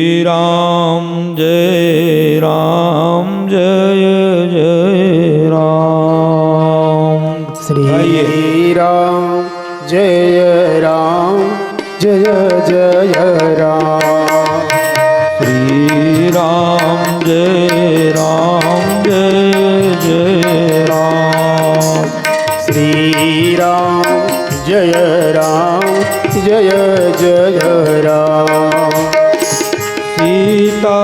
जय राम जय जय राम। श्री राम जय जय राम। श्री राम जय जय राम। श्री राम जय जय राम। सीता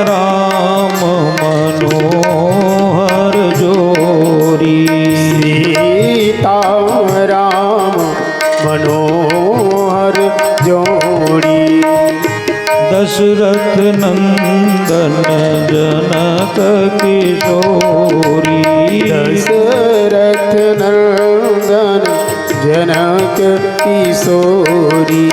राम मनोहर जोरी। सीता राम मनोहर जोड़ी। दशरथ नंदन जनक किशोरी। दशरथ नंदन जनक किशोरी।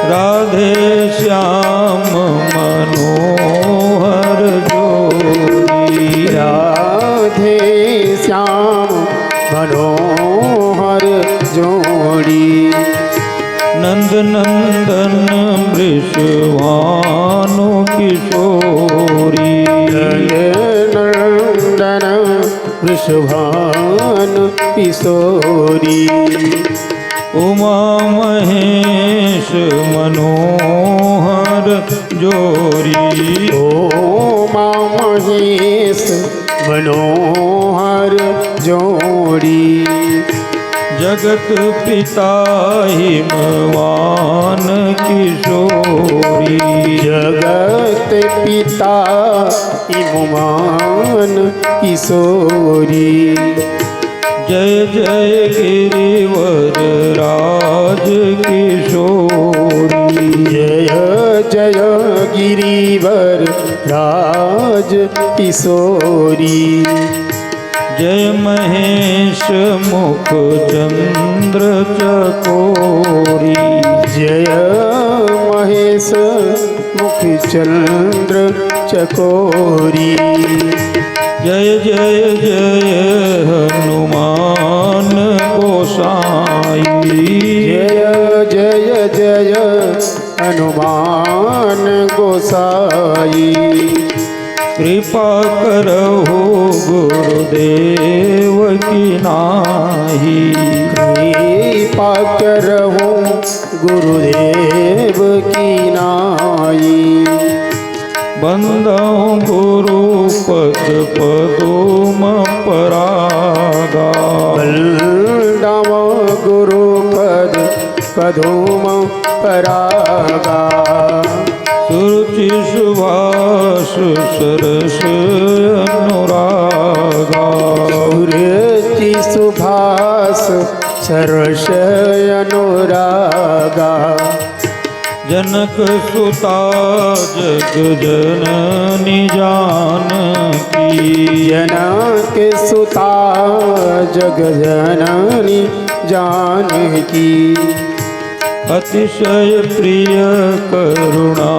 राधे श्याम मनोहर जोड़ी। राधे श्याम मनोहर जोड़ी। नंद नंदन वृषभानु किशोरी। नंदन वृषभानु किशोरी। उमा महेश मनोहर जोरी। उमा महेश मनोहर जोड़ी। जगत पिता हिमवान किशोरी। जगत पिता हिमवान किशोरी। जय जय गिरिवर राज किशोरी। जय जय गिरिवर राज किशोरी। जय महेश मुख चंद्र चकोरी। जय महेश मुख चंद्र चकोरी। जय जय जय हनुमान गोसाई। जय जय जय हनुमान गोसाई। कृपा करहु गुरुदेव की नाही। कृपा करहु गुरुदेव की नाई। बंदौ गुरु पद पदुम परागा। बंदौ गुरु पद पदुम परागा। सुरुचि सुभाष सरस अनुरागा। सुरुचि सुभाष सरस अनुरागा। जनक सुता जग जननी जानकी। जनक सुता जग जननी जानकी। अतिशय प्रिय करुणा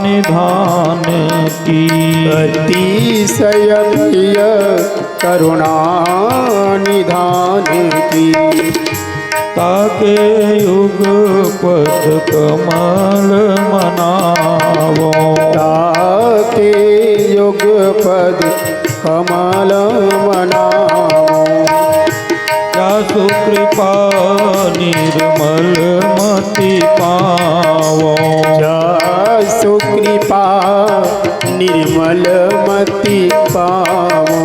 निधान की। अतिशय प्रिय करुणा निधान की। ताके युग पद कमल मनावो। ताके युग पद कमल मनावो। क्या सुकृपा निर्मल मति पावो। जा सुकृपा निर्मल मति पावो।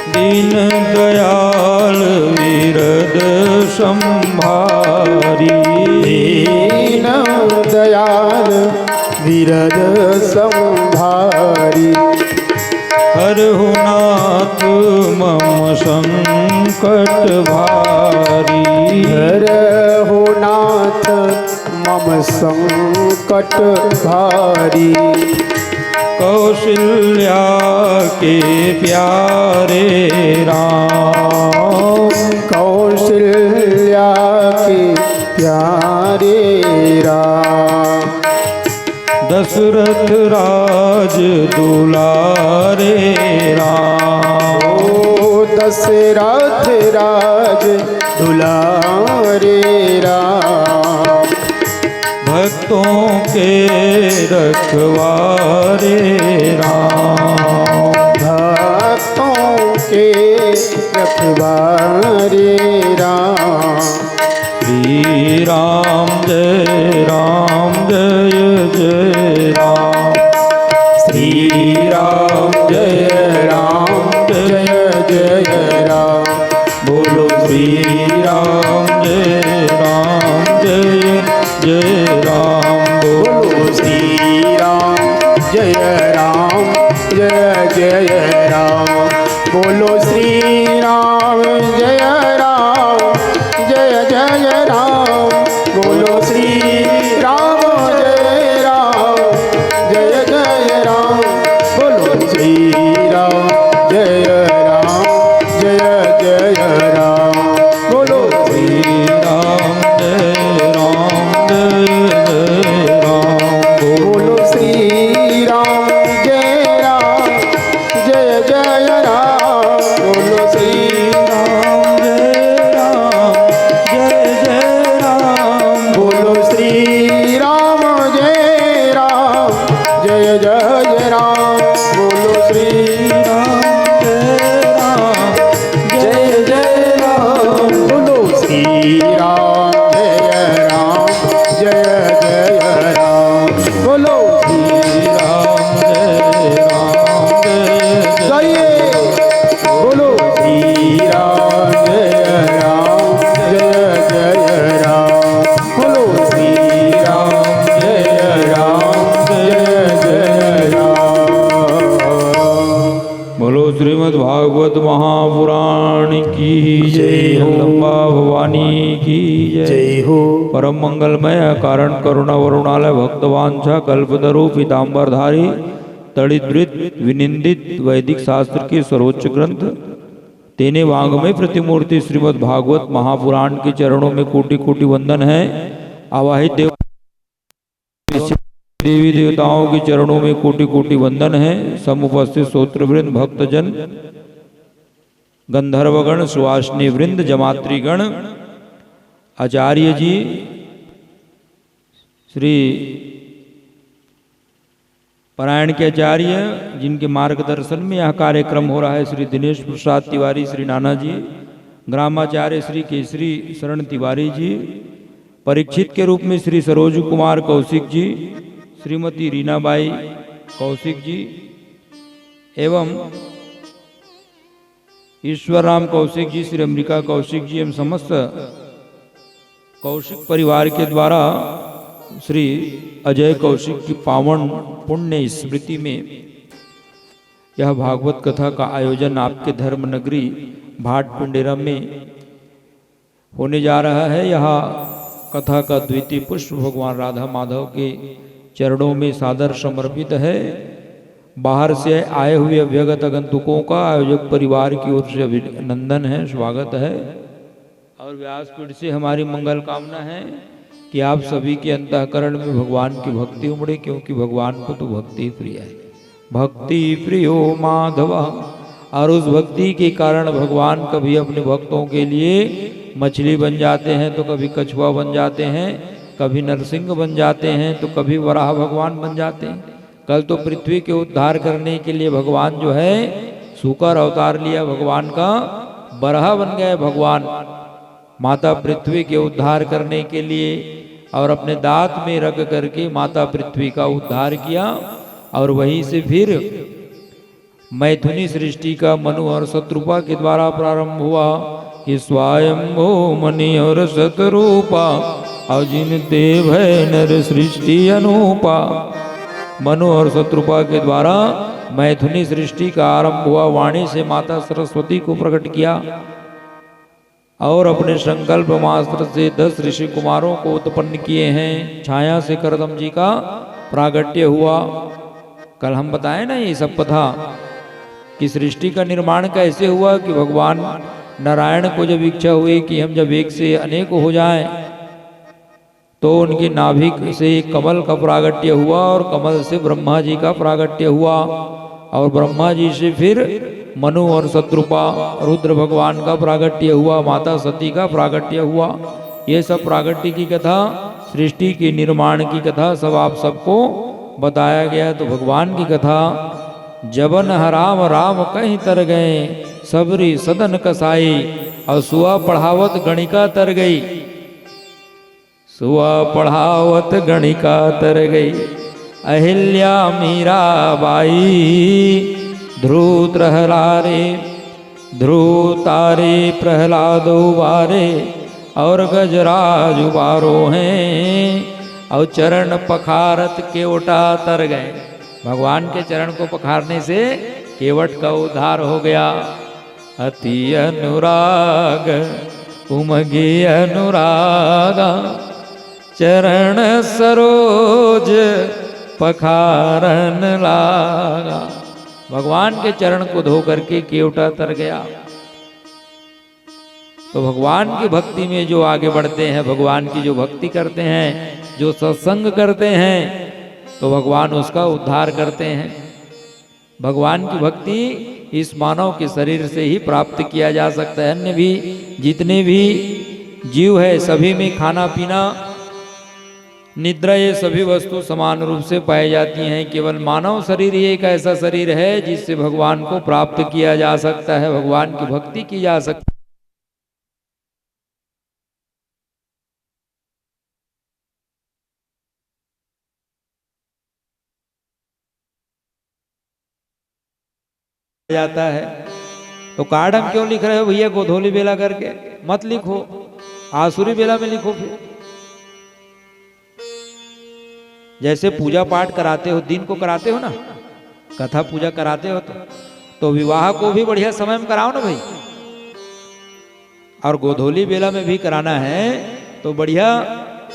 दीन दयाल विरद संभारी। दीन दयाल विरद संभारी। हरहु नाथ मम संकट भारी। हरहु नाथ मम संकट भारी। कौशल्या के प्यारे राम। कौशल्या के प्यारे राम। दशरथ राज दुलारे राम। ओ दशरथ राज दुलारे राम। भक्त भक्तों के रखवारे राम। भक्तों के रखवारे राम। श्री राम जय जय राम। श्री राम जय जय राम। बोलो श्री राम जय राम। बोलो श्री राम जय राम। बोलो श्री राम जय राम। बोलो श्री राम जय राम। बोलो श्री राम जय राम। बोलो श्री राम जय राम। बोलो श्री राम जय राम। बोलो श्री राम जय राम। बोलो श्री राम जय राम। बोलो श्री राम जय राम। बोलो श्री राम जय राम। बोलो श्री राम जय राम। बोलो श्री राम जय राम। बोलो श्री राम जय राम। बोलो श्रीमद् भागवत महापुराण की जय। जगदम्बा भवानी की जय हो। परम मंगलमय कारण करुणा वरुणालय भक्तवांछा कल्पतरु पीताम्बरधारी तड़ित विनिंदित वैदिक शास्त्र के सर्वोच्च ग्रंथ तेने वांग्मय प्रतिमूर्ति श्रीमद् भागवत महापुराण के चरणों में कोटि कोटि वंदन है। आवाहित देवी देवताओं के चरणों में कोटि कोटि वंदन है। समुपस्थित श्रोत्रवृंद भक्तजन गंधर्वगण सुवासिनी वृंद जमात्रीगण आचार्य जी श्री पारायण के आचार्य जिनके मार्गदर्शन में यह कार्यक्रम हो रहा है श्री दिनेश प्रसाद तिवारी श्री नाना जी, ग्रामाचार्य श्री केसरी शरण तिवारी जी, परीक्षित के रूप में श्री सरोज कुमार कौशिक जी, श्रीमती रीनाबाई कौशिक जी एवं ईश्वर राम कौशिक जी, श्री अम्बिका कौशिक जी एवं समस्त कौशिक परिवार के द्वारा श्री अजय कौशिक की पावन पुण्य स्मृति में यह भागवत कथा का आयोजन आपके धर्म नगरी भाट पुंडेरा में होने जा रहा है। यह कथा का द्वितीय पुष्प भगवान राधा माधव के चरणों में सादर समर्पित है। बाहर से आए हुए अभ्यागत आगंतुकों का आयोजक परिवार की ओर से अभिनंदन है, स्वागत है और व्यासपीठ से हमारी मंगल कामना है कि आप सभी के अंतःकरण में भगवान की भक्ति उमड़े, क्योंकि भगवान को तो भक्ति प्रिय है। भक्ति प्रियो माधव, और उस भक्ति के कारण भगवान कभी अपने भक्तों के लिए मछली बन जाते हैं तो कभी कछुआ बन जाते हैं, कभी नरसिंह बन जाते हैं तो कभी वराह भगवान बन जाते हैं। कल तो पृथ्वी के उद्धार करने के लिए भगवान जो है सूकर अवतार लिया, भगवान का बराह बन गए भगवान माता पृथ्वी के उद्धार करने के लिए, और अपने दांत में रख करके माता पृथ्वी का उद्धार किया। और वहीं से फिर मैथुनी सृष्टि का मनु और शत्रुपा के द्वारा प्रारंभ हुआ कि स्वयंभो मणि और शतरूपा और जिन देव है नर सृष्टि अनूपा। मनु और शत्रुपा के द्वारा मैथुनी सृष्टि का आरंभ हुआ। वाणी से माता सरस्वती को प्रकट किया और अपने संकल्प मास्त्र से 10 ऋषि कुमारों को उत्पन्न किए हैं। छाया से करदम जी का प्रागट्य हुआ। कल हम बताए ना ये सब कथा कि सृष्टि का निर्माण कैसे हुआ कि भगवान नारायण को जब इच्छा हुई कि हम जब एक से अनेक हो जाएं, तो उनकी नाभिक से कमल का प्रागट्य हुआ और कमल से ब्रह्मा जी का प्रागट्य हुआ और ब्रह्मा जी से फिर मनु और शत्रुपा रुद्र भगवान का प्रागट्य हुआ, माता सती का प्रागट्य हुआ। ये सब प्रागट्य की कथा सृष्टि के निर्माण की कथा सब आप सबको बताया गया। तो भगवान की कथा जबन हराम राम कहीं तर गए, सबरी सदन कसाई, और सुआ पढ़ावत गणिका तर गई, सुआ पढ़ावत गणिका तर गई। अहिल्या मीरा बाई, ध्रुव प्रहलारे, ध्रुव तारे प्रहलाद उबारे, और गजराज उबारो हैं, और चरण पखारत केवटा तर गए। भगवान के चरण को पखारने से केवट का उद्धार हो गया। अति अनुराग उमगे अनुरागा, चरण सरोज पखारन लागा। भगवान के चरण को धो करके केवटा तर गया। तो भगवान की भक्ति में जो आगे बढ़ते हैं, भगवान की जो भक्ति करते हैं, जो सत्संग करते हैं, तो भगवान उसका उद्धार करते हैं। भगवान की भक्ति इस मानव के शरीर से ही प्राप्त किया जा सकता है। अन्य भी जितने भी जीव है सभी में खाना पीना निद्रा ये सभी वस्तु समान रूप से पाई जाती हैं। केवल मानव शरीर ही एक ऐसा शरीर है जिससे भगवान को प्राप्त किया जा सकता है, भगवान की भक्ति की जा सकती जाता है। तो कार्ड हम क्यों लिख रहे हो भैया गोधोली बेला करके? मत लिखो, आसुरी बेला में लिखो। फिर जैसे पूजा पाठ कराते हो, दिन को कराते हो ना, कथा पूजा कराते हो, तो विवाह को भी बढ़िया समय में कराओ ना भाई। और गोधोली बेला में भी कराना है तो बढ़िया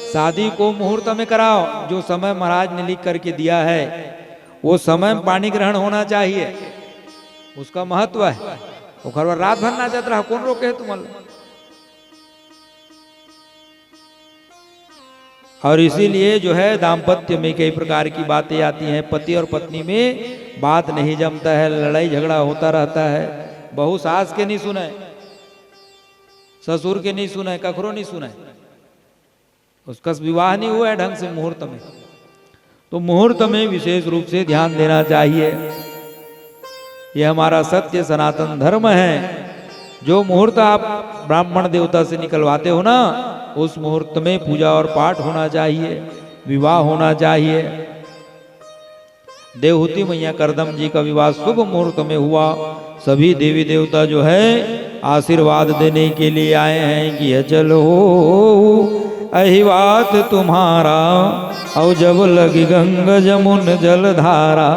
शादी को मुहूर्त में कराओ। जो समय महाराज ने लिख करके दिया है वो समय में पानी ग्रहण होना चाहिए, उसका महत्व है। वो खरवर रात भर नाचत रहा, कौन रोके है तुम्हारे? और इसीलिए जो है दाम्पत्य में कई प्रकार की बातें आती हैं। पति और पत्नी में बात नहीं जमता है, लड़ाई झगड़ा होता रहता है। बहू सास के नहीं सुने, ससुर के नहीं सुने, कखरो नहीं सुने, उसका विवाह नहीं हुआ है ढंग से मुहूर्त में। तो मुहूर्त में विशेष रूप से ध्यान देना चाहिए। ये हमारा सत्य सनातन धर्म है। जो मुहूर्त आप ब्राह्मण देवता से निकलवाते हो ना, उस मुहूर्त में पूजा और पाठ होना चाहिए, विवाह होना चाहिए। देवहूति मैया करदम जी का विवाह शुभ मुहूर्त में हुआ। सभी देवी देवता जो है आशीर्वाद देने के लिए आए हैं कि चलो अहिवात तुम्हारा, और जब लगी गंगा जमुन जलधारा।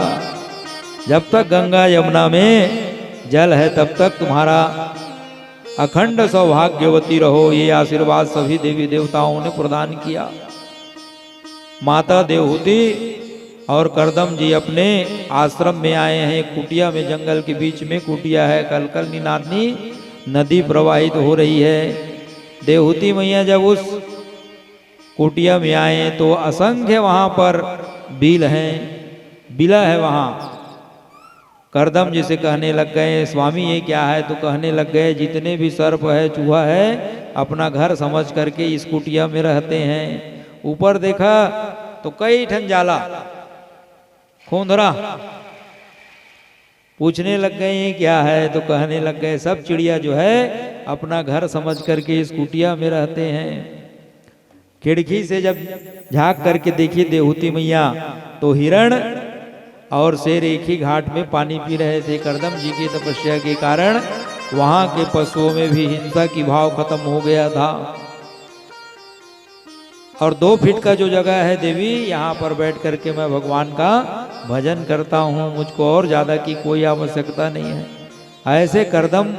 जब तक गंगा यमुना में जल है तब तक तुम्हारा अखंड सौभाग्यवती रहो, ये आशीर्वाद सभी देवी देवताओं ने प्रदान किया। माता देवहूति और करदम जी अपने आश्रम में आए हैं। कुटिया में, जंगल के बीच में कुटिया है, कलकल निनादनी नदी प्रवाहित हो रही है। देवहूति मैया जब उस कुटिया में आए तो असंख्य वहां पर बिल हैं, बिला है वहां। करदम जी से कहने लग गए स्वामी ये क्या है? तो कहने लग गए जितने भी सर्प है, चूहा है, अपना घर समझ करके इस कुटिया में रहते हैं। ऊपर देखा तो कई ठन जाला, खोंदरा। पूछने लग गए ये क्या है? तो कहने लग गए सब चिड़िया जो है अपना घर समझ करके इस कुटिया में रहते हैं। खिड़की से जब झांक करके देखी देवहूति मैया तो हिरण और शेर एक ही घाट में पानी पी रहे थे। करदम जी की तपस्या के कारण वहां के पशुओं में भी हिंसा की भाव खत्म हो गया था। और 2 फीट का जो जगह है देवी, यहाँ पर बैठ करके मैं भगवान का भजन करता हूँ, मुझको और ज्यादा की कोई आवश्यकता नहीं है। ऐसे करदम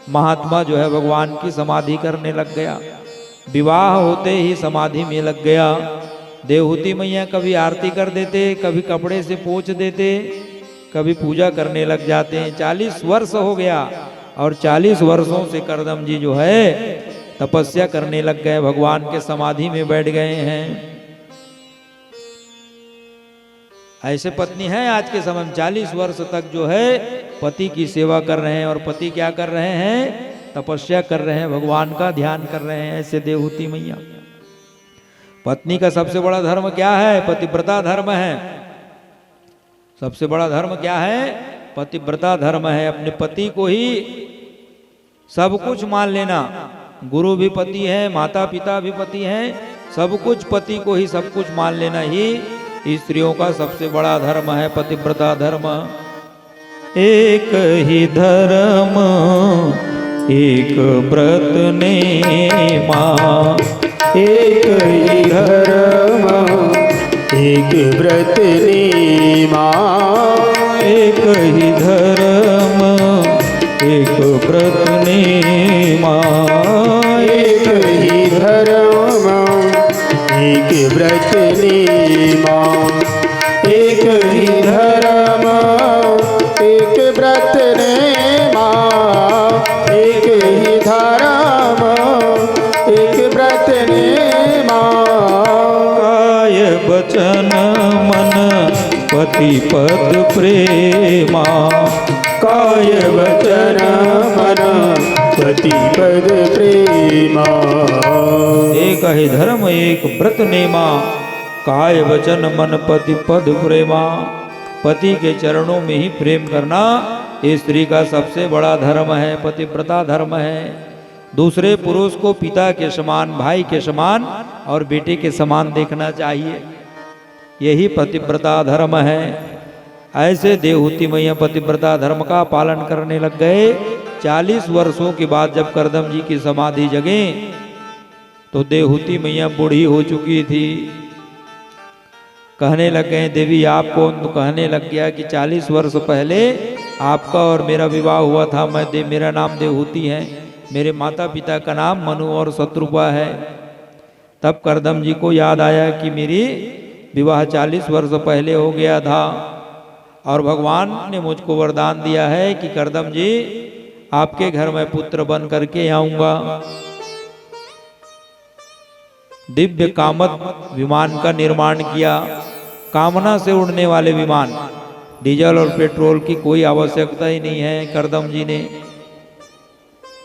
महात्मा जो है भगवान की समाधि करने लग गया। विवाह होते ही समाधि में लग गया। देवहूति मैया कभी आरती कर देते, कभी कपड़े से पोंछ देते, कभी पूजा करने लग जाते हैं। 40 वर्ष हो गया और 40 वर्षों से करदम जी जो है तपस्या करने लग गए, भगवान के समाधि में बैठ गए हैं। ऐसे पत्नी है आज के समय में 40 वर्ष तक जो है पति की सेवा कर रहे हैं। और पति क्या कर रहे हैं? तपस्या कर रहे हैं, भगवान का ध्यान कर रहे हैं। ऐसे देवहूति मैया। पत्नी का सबसे बड़ा धर्म क्या है? पतिव्रता धर्म है। सबसे बड़ा धर्म क्या है? पतिव्रता धर्म है। अपने पति को ही सब कुछ मान लेना। गुरु भी पति है, माता पिता भी पति हैं, सब कुछ पति को ही सब कुछ मान लेना ही स्त्रियों का सबसे बड़ा धर्म है, पतिव्रता धर्म। एक ही धर्म एक व्रत नेमा, एक ही धर्म एक व्रत नेमा, एक ही धर्म एक व्रत नेमा, एक ही धर्म एक व्रत नेमा, एक ही धर्म एक व्रत नेमा, एक ही धर्म एक व्रत नेमा, काय वचन मन पति पद प्रेमा, काय वचन मन पति पद प्रेमा, एक ही धर्म एक व्रत नेमा, काय वचन मन पति पद प्रेमा। पति के चरणों में ही प्रेम करना ये स्त्री का सबसे बड़ा धर्म है, पतिव्रता धर्म है। दूसरे पुरुष को पिता के समान, भाई के समान और बेटे के समान देखना चाहिए, यही पतिव्रता धर्म है। ऐसे देवहूति मैया पतिव्रता धर्म का पालन करने लग गए। 40 वर्षों के बाद जब करदम जी की समाधि जगे तो देवहूति मैया बूढ़ी हो चुकी थी। कहने लग गए देवी आप कौन? तो कहने लग गया कि 40 वर्ष पहले आपका और मेरा विवाह हुआ था। मेरा नाम देवहूति है, मेरे माता पिता का नाम मनु और शत्रुपा है। तब करदम जी को याद आया कि मेरी विवाह 40 वर्ष पहले हो गया था और भगवान ने मुझको वरदान दिया है कि करदम जी आपके घर में पुत्र बन करके आऊंगा। दिव्य कामत विमान का निर्माण किया, कामना से उड़ने वाले विमान। डीजल और पेट्रोल की कोई आवश्यकता ही नहीं है करदम जी ने।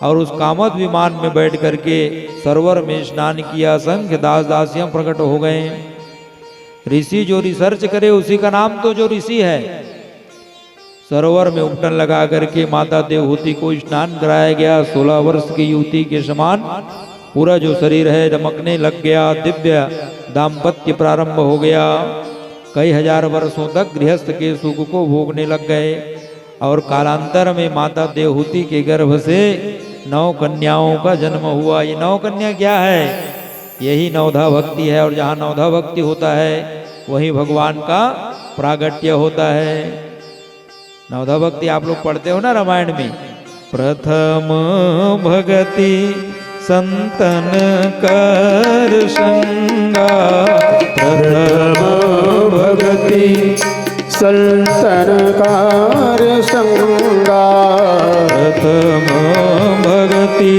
और उस कामत विमान में बैठ करके सरोवर में स्नान किया। संख्य दास दासियां प्रकट हो गए। ऋषि जो रिसर्च करे उसी का नाम तो जो ऋषि है। सरोवर में उपटन लगा करके माता देवहूति को स्नान कराया गया। 16 वर्ष की युवती के समान पूरा जो शरीर है दमकने लग गया। दिव्य दाम्पत्य प्रारंभ हो गया। कई हजार वर्षों तक गृहस्थ के सुख को भोगने लग गए। और कालांतर में माता देवहूति के गर्भ से 9 कन्याओं का जन्म हुआ। ये 9 कन्या क्या है? यही नवधा भक्ति है। और जहाँ नवधा भक्ति होता है वहीं भगवान का प्रागट्य होता है। नवधा भक्ति आप लोग पढ़ते हो ना रामायण में। प्रथम भगति संतन कर संगा, प्रथम भगति संतन कार संगा, प्रथम भगति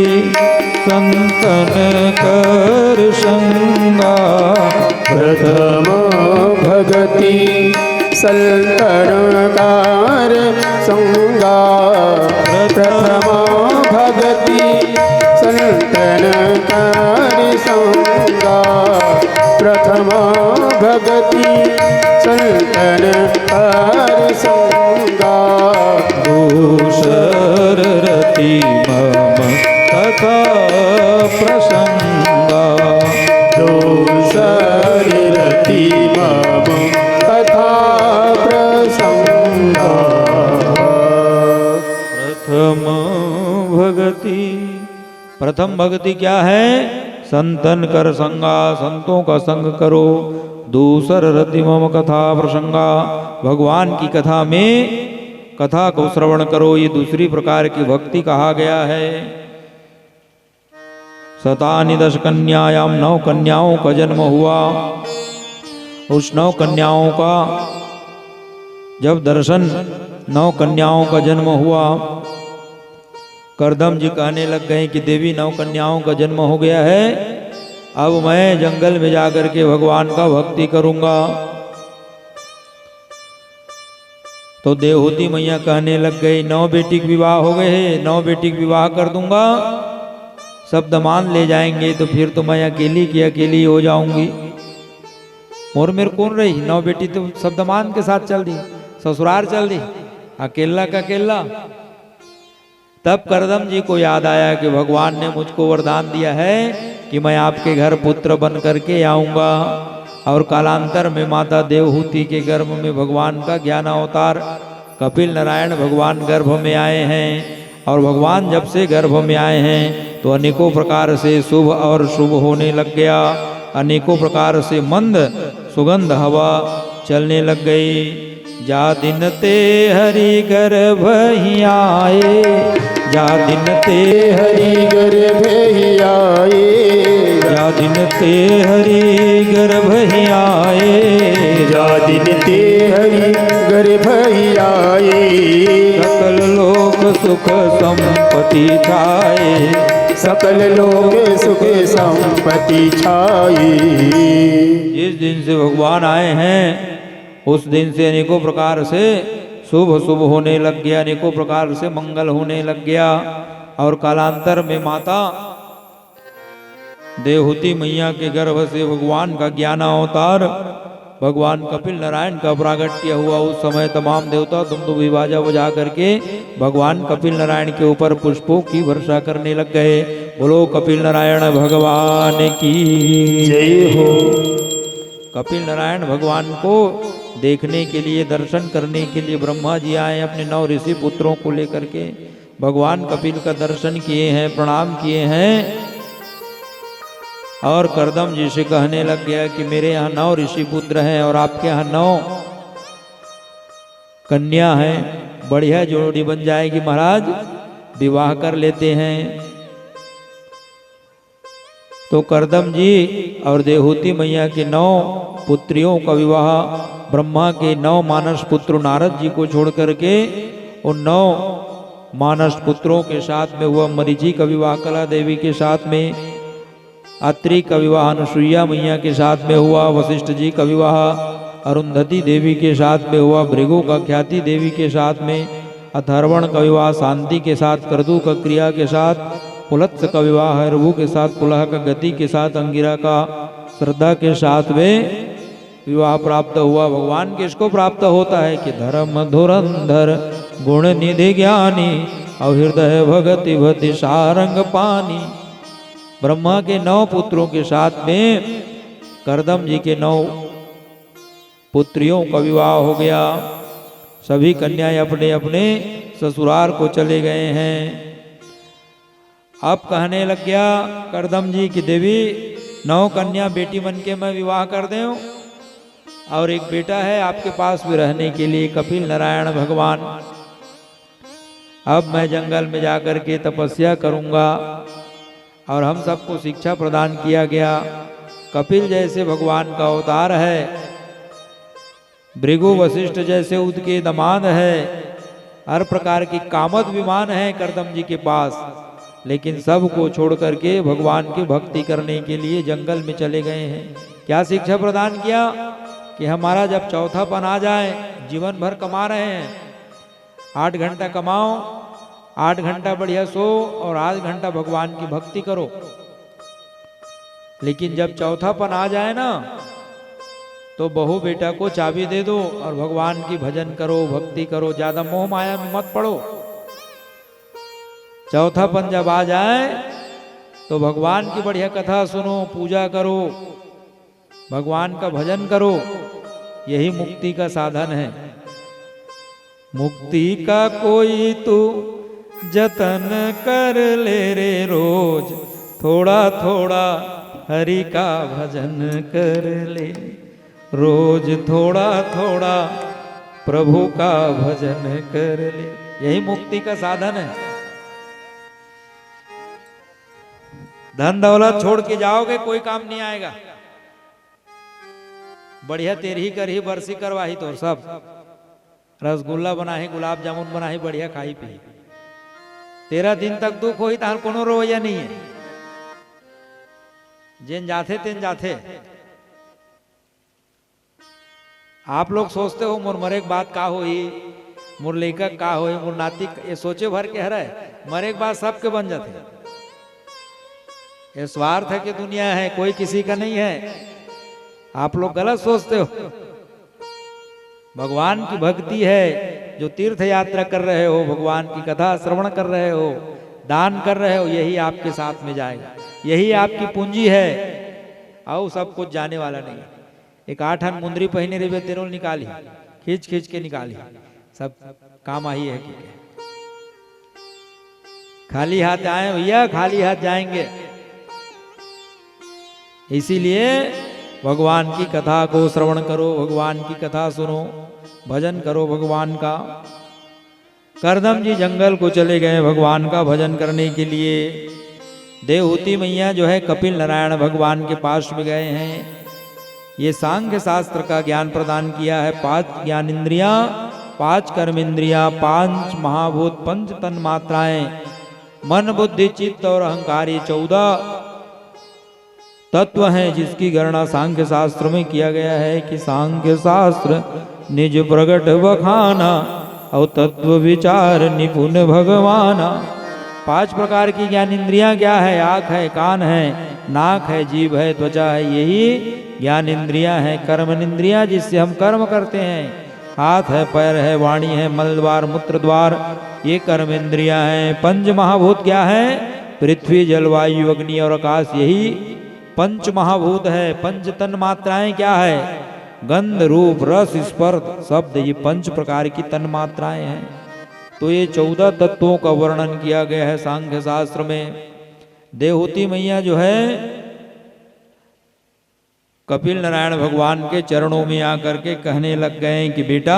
संतन कर संगा, प्रथम भगति संतन कार संगा, प्रथम भगति संतन कार संगा, प्रथम भगति संतन कार संगा, दूसर रति मम कथा प्रसंगा, दूसर रति मम कथा प्रसंगा, प्रथम भगति। प्रथम भक्ति क्या है? संतन कर संगा, संतों का संग करो। दूसर रति मम कथा प्रसंगा, भगवान की कथा में कथा को श्रवण करो। ये दूसरी प्रकार की भक्ति कहा गया है। शतानि 10 कन्यायाम 9 कन्याओं का जन्म हुआ। उस 9 कन्याओं का जब दर्शन 9 कन्याओं का जन्म हुआ, करदम जी कहने लग गए कि देवी 9 कन्याओं का जन्म हो गया है, अब मैं जंगल में जाकर के भगवान का भक्ति करूंगा। तो देवहूति मैया कहने लग गई 9 बेटी के विवाह हो गए हैं, 9 बेटी के विवाह कर दूंगा, सब दमान ले जाएंगे तो फिर तो मैं अकेली की अकेली हो जाऊंगी। मोर मेर कौन रही, 9 बेटी तो सब दमान के साथ चल दी, ससुराल चल दी, अकेला का अकेला। तब करदम जी को याद आया कि भगवान ने मुझको वरदान दिया है कि मैं आपके घर पुत्र बन करके आऊंगा। और कालांतर में माता देवहूति के गर्भ में भगवान का ज्ञान अवतार कपिल नारायण भगवान गर्भ में आए हैं। और भगवान जब से गर्भ में आए हैं तो अनेकों प्रकार से शुभ और शुभ होने लग गया, अनेकों प्रकार से मंद सुगंध हवा चलने लग गई। जा दिन ते हरि गर्भ ही आए, जा दिन ते हरि गर्भ ही आए, जा दिन ते हरि गर्भ ही आए, जा दिन ते हरि गर्भ ही आए। सकल लोक सुख संपत्ति छाए, सकल लोक सुख संपत्ति छाई। जिस दिन से भगवान आए हैं उस दिन से अनेकों प्रकार से शुभ शुभ होने लग गया, अनेकों प्रकार से मंगल होने लग गया। और कालांतर में माता देवहूति मैया के गर्भ से भगवान का ज्ञान अवतार भगवान कपिल नारायण का प्रागट्य हुआ। उस समय तमाम देवता दुमदुभी बाजा बजा करके भगवान कपिल नारायण के ऊपर पुष्पों की वर्षा करने लग गए। बोलो कपिल नारायण भगवान की जय हो। कपिल नारायण भगवान को देखने के लिए, दर्शन करने के लिए ब्रह्मा जी आए अपने 9 ऋषि पुत्रों को लेकर के। भगवान कपिल का दर्शन किए हैं, प्रणाम किए हैं। और करदम जी से कहने लग गया कि मेरे यहाँ 9 ऋषि पुत्र हैं और आपके यहाँ 9 कन्या हैं, बढ़िया जोड़ी बन जाएगी महाराज, विवाह कर लेते हैं। तो करदम जी और देवहूति मैया के 9 पुत्रियों का विवाह ब्रह्मा के 9 मानस पुत्र नारद जी को छोड़ करके उन 9 मानस पुत्रों के साथ में हुआ। मरीचि का विवाह कला देवी के साथ में, अत्रि का विवाह अनुसुईया मैया के साथ में हुआ, वशिष्ठ जी का विवाह अरुंधति देवी के साथ में हुआ, भृगु का ख्याति देवी के साथ में, अथर्वण का विवाह शांति के साथ, कर्दू का क्रिया के साथ, पुलत्स का विवाह हरभु के साथ, पुलह का गति के साथ, अंगिरा का श्रद्धा के साथ में विवाह प्राप्त हुआ। भगवान किसको प्राप्त होता है कि धर्म धुरंधर गुण निधि ज्ञानी और हृदय भगति भति सारंग पानी। ब्रह्मा के 9 पुत्रों के साथ में करदम जी के 9 पुत्रियों का विवाह हो गया। सभी कन्याएं अपने अपने ससुराल को चले गए हैं। अब कहने लग गया करदम जी की देवी 9 कन्या बेटी बन के मैं विवाह कर दूं और एक बेटा है आपके पास भी रहने के लिए, कपिल नारायण भगवान। अब मैं जंगल में जाकर के तपस्या करूंगा। और हम सबको शिक्षा प्रदान किया गया। कपिल जैसे भगवान का अवतार है, भृगु वशिष्ठ जैसे उनके दामाद है, हर प्रकार की कामद विमान है करदम जी के पास, लेकिन सबको छोड़ करके भगवान की भक्ति करने के लिए जंगल में चले गए हैं। क्या शिक्षा प्रदान किया कि हमारा जब चौथापन आ जाए, जीवन भर कमा रहे हैं, 8 घंटा कमाओ, 8 घंटा बढ़िया सो और 8 घंटा भगवान की भक्ति करो। लेकिन जब चौथापन आ जाए ना तो बहू बेटा को चाबी दे दो और भगवान की भजन करो, भक्ति करो, ज्यादा मोह माया में मत पड़ो। चौथापन जब आ जाए तो भगवान की बढ़िया कथा सुनो, पूजा करो, भगवान का भजन करो। यही मुक्ति का साधन है। मुक्ति का कोई तू जतन कर ले रे रोज, थोड़ा थोड़ा हरि का भजन कर ले, रोज थोड़ा थोड़ा प्रभु का भजन कर ले। यही मुक्ति का साधन है। धन दौलत छोड़ के जाओगे कोई काम नहीं आएगा। बढ़िया तेरही करही बरसी करवाही तो सब रसगुल्ला बनाही, गुलाब जामुन बनाही, बढ़िया खाई पी। 13 दिन तक दुख होई तार कोनो रोया नहीं है। जिन जाते तिन जाते। आप लोग सोचते हो मोर मरे के बाद का होई, मोर लइका का होई, मोर नाती, ये सोचे भर के हरे मरे के बाद सबके बन जाते। ये स्वार्थ है कि दुनिया है, कोई किसी का नहीं है। आप लोग गलत सोचते हो। भगवान की भक्ति है, जो तीर्थ यात्रा कर रहे हो, भगवान की कथा श्रवण कर रहे हो, दान कर रहे हो, यही आपके साथ में जाएगा, यही आपकी पूंजी है। आओ सब कुछ जाने वाला नहीं। एक 8 आन मुंदरी पहने रे तेरोल निकाली, खींच खींच के निकाली, सब काम आई है। खाली हाथ आए भैया, खाली हाथ जाएंगे। इसीलिए भगवान की कथा को श्रवण करो, भगवान की कथा सुनो, भजन करो भगवान का। करदम जी जंगल को चले गए भगवान का भजन करने के लिए। देवहूति मैया जो है कपिल नारायण भगवान के पास में गए हैं। ये सांख्य शास्त्र का ज्ञान प्रदान किया है। 5 ज्ञान इंद्रियां, 5 कर्म इंद्रियां, 5 महाभूत, 5 तन मात्राएं, मन बुद्धि चित्त और अहंकार, ये 14 तत्व हैं जिसकी गणना सांख्य शास्त्र में किया गया है कि सांख्य शास्त्र निज प्रगट बखाना और तत्व विचार निपुण भगवाना। 5 प्रकार की ज्ञान इंद्रियां क्या है? आँख है, कान है, नाक है, जीभ है, त्वचा है, यही ज्ञान इंद्रियां हैं। कर्म इंद्रियां जिससे हम कर्म करते हैं, हाथ है, पैर है, वाणी है, मल द्वार, मूत्र द्वार, ये कर्म इंद्रियां हैं। 5 महाभूत क्या है? पृथ्वी, जल, वायु, अग्नि और आकाश, यही 5 महाभूत है। 5 तन मात्राएं क्या है? गंध, रूप, रस, स्पर्श, शब्द, ये 5 प्रकार की तन मात्राएं हैं। तो ये 14 तत्वों का वर्णन किया गया है सांख्य शास्त्र में। देवहूति मैया जो है कपिल नारायण भगवान के चरणों में आकर के कहने लग गए कि बेटा,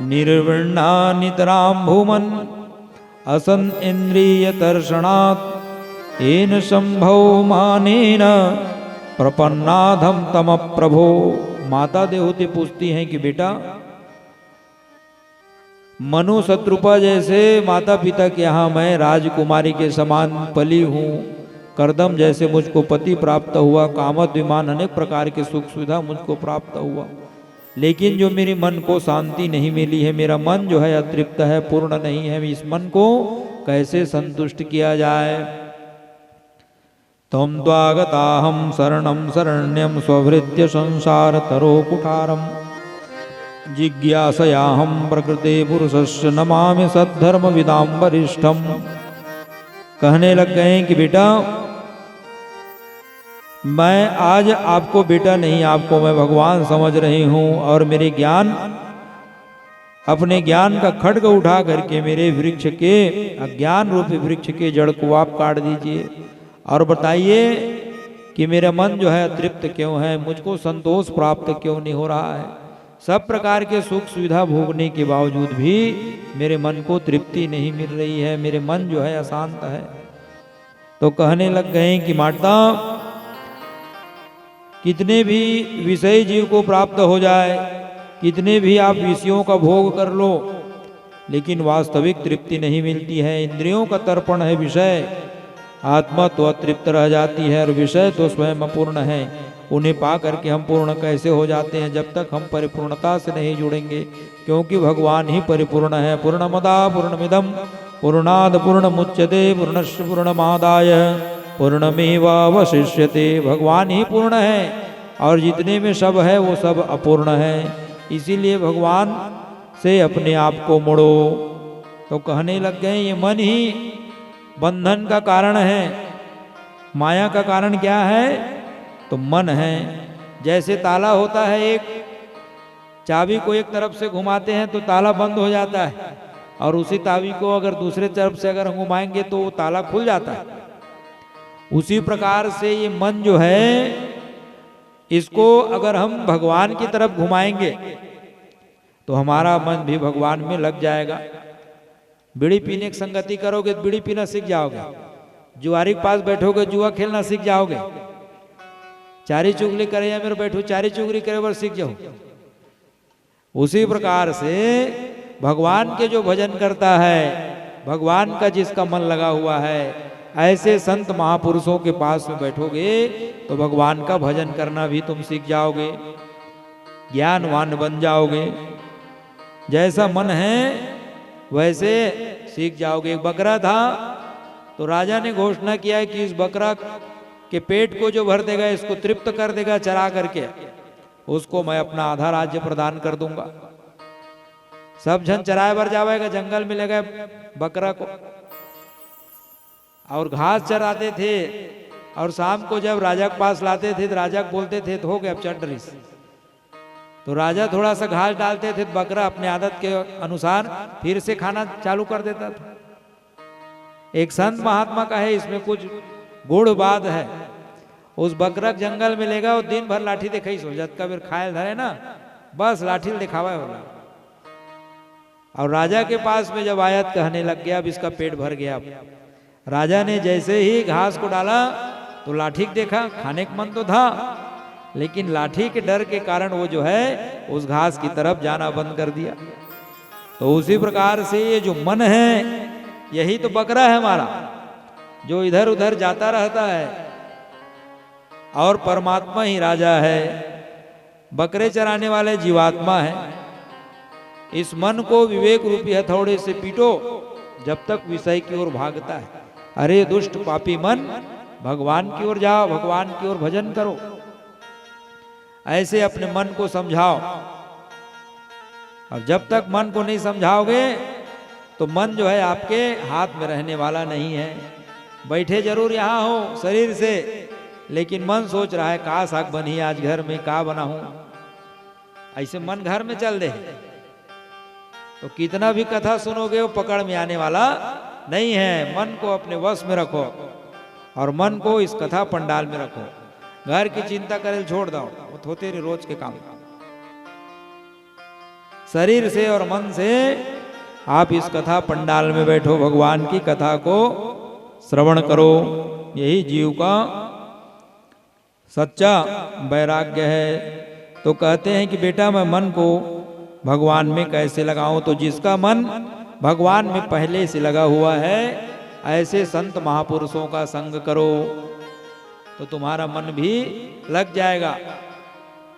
निर्विण्णा नितराम भूमन असन इंद्रिय दर्शनात् एन संभव मानेन प्रपन्नाधम तम प्रभो। माता देवहूति पूछती हैं कि बेटा, मनु शत्रुपा जैसे माता पिता के यहाँ मैं राजकुमारी के समान पली हूँ, करदम जैसे मुझको पति प्राप्त हुआ, कामत विमान अनेक प्रकार के सुख सुविधा मुझको प्राप्त हुआ, लेकिन जो मेरे मन को शांति नहीं मिली है, मेरा मन जो है अतृप्त है, पूर्ण नहीं है, इस मन को कैसे संतुष्ट किया जाए। तम त्वागताहम शरणम शरण्यम स्वभृत्य संसार तरो कुठारम जिज्ञासयाहम प्रकृते पुरुषस्य नमामि सद्धर्म विदाम वरिष्ठम। कहने लग गए कि बेटा, मैं आज आपको बेटा नहीं, आपको मैं भगवान समझ रही हूँ, और मेरे ज्ञान, अपने ज्ञान का खड्ग उठा करके मेरे वृक्ष के, अज्ञान रूपी वृक्ष के जड़ को आप काट दीजिए और बताइए कि मेरा मन जो है अतृप्त क्यों है, मुझको संतोष प्राप्त क्यों नहीं हो रहा है। सब प्रकार के सुख सुविधा भोगने के बावजूद भी मेरे मन को तृप्ति नहीं मिल रही है, मेरे मन जो है अशांत है। तो कहने लग गए कि माता, कितने भी विषय जीव को प्राप्त हो जाए, कितने भी आप विषयों का भोग कर लो, लेकिन वास्तविक तृप्ति नहीं मिलती है। इंद्रियों का तर्पण है विषय, आत्मा तो अतृप्त रह जाती है और विषय तो स्वयं अपूर्ण है। उन्हें पा करके हम पूर्ण कैसे हो जाते हैं? जब तक हम परिपूर्णता से नहीं जुड़ेंगे, क्योंकि भगवान ही परिपूर्ण है। पूर्णमदा पूर्णमिदम पूर्णाद पूर्णमुच्यते पूर्णस्य पूर्णमादाय पूर्णमेवावशिष्यते। भगवान ही पूर्ण है और जितने में सब है वो सब अपूर्ण है। इसीलिए भगवान से अपने आप को मोड़ो। तो कहने लग गए ये मन ही बंधन का कारण है। माया का कारण क्या है? तो मन है। जैसे ताला होता है, एक चाबी को एक तरफ से घुमाते हैं तो ताला बंद हो जाता है, और उसी चाबी को अगर दूसरे तरफ से अगर घुमाएंगे तो वो ताला खुल जाता है। उसी प्रकार से ये मन जो है, इसको अगर हम भगवान की तरफ घुमाएंगे तो हमारा मन भी भगवान में लग जाएगा। बीड़ी पीने की संगति करोगे तो बीड़ी पीना सीख जाओगे, जुआरी के पास बैठोगे जुआ खेलना सीख जाओगे, चारी चुगली करे या मेरे बैठो चारी चुगली करे पर सीख जाओ। उसी प्रकार से भगवान के जो भजन करता है, भगवान का जिसका मन लगा हुआ है, ऐसे संत महापुरुषों के पास में बैठोगे तो भगवान का भजन करना भी तुम सीख जाओगे, ज्ञानवान बन जाओगे। जैसा मन है वैसे सीख जाओगे। एक बकरा था तो राजा ने घोषणा किया कि इस बकरा कि पेट को जो भर देगा, इसको तृप्त कर देगा चरा करके, उसको मैं अपना आधा राज्य प्रदान कर दूंगा। सब जन चराए भर जाएगा, जंगल में ले गए बकरा को और घास चराते थे, और शाम को जब राजा के पास लाते थे तो राजा को बोलते थे तो हो गया अब चढ़ रही। तो राजा थोड़ा सा घास डालते थे, बकरा अपने आदत के अनुसार फिर से खाना चालू कर देता था। एक संत महात्मा का है, इसमें कुछ गुड़ बात है। उस बकरा जंगल में लेगा, वो दिन भर लाठी दिखाई सो जत का फिर खायल धरे ना, बस लाठी दिखावा होला। और राजा के पास में जब आयत कहने लग गया, अब इसका पेट भर गया। राजा ने जैसे ही घास को डाला तो लाठी देखा, खाने का मन तो था, लेकिन लाठी के डर के कारण वो जो है उस घास की तरफ जाना बंद कर दिया। तो उसी प्रकार से ये जो मन है, यही तो बकरा है हमारा, जो इधर उधर जाता रहता है, और परमात्मा ही राजा है। बकरे चराने वाले जीवात्मा है। इस मन को विवेक रूपी हथौड़े से पीटो जब तक विषय की ओर भागता है। अरे दुष्ट पापी मन, भगवान की ओर जाओ, भगवान की ओर भजन करो। ऐसे अपने मन को समझाओ, और जब तक मन को नहीं समझाओगे तो मन जो है आपके हाथ में रहने वाला नहीं है। बैठे जरूर यहाँ हो शरीर से, लेकिन मन सोच रहा है काश आग बनी आज घर में, का बना हूं। ऐसे मन घर में चल दे तो कितना भी कथा सुनोगे वो पकड़ में आने वाला नहीं है। मन को अपने वश में रखो, और मन को इस कथा पंडाल में रखो। घर की चिंता करे छोड़ दो, वो होते रहे रोज के काम। शरीर से और मन से आप इस कथा पंडाल में बैठो, भगवान की कथा को श्रवण करो। यही जीव का सच्चा वैराग्य है। तो कहते हैं कि बेटा मैं मन को भगवान में कैसे लगाऊं? तो जिसका मन भगवान में पहले से लगा हुआ है, ऐसे संत महापुरुषों का संग करो तो तुम्हारा मन भी लग जाएगा।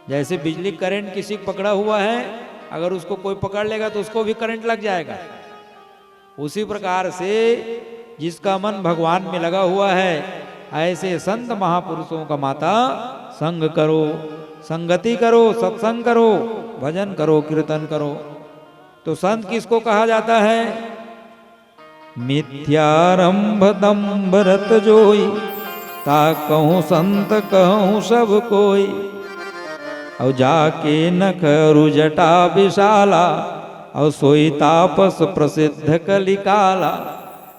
जैसे बिजली करंट किसी को पकड़ा हुआ है, अगर उसको कोई पकड़ लेगा तो उसको भी करंट लग जाएगा। उसी प्रकार से जिसका मन भगवान में लगा हुआ है, ऐसे संत महापुरुषों का माता संग करो, संगति करो, सत्संग करो, भजन करो, कीर्तन करो। तो संत किसको कहा जाता है? मिथ्यारंभ दंभ रत जोई, ता कहूँ संत कहूँ सब कोई। और जाके न करू जटा विशाला, और सोई तापस प्रसिद्ध कलिकाला।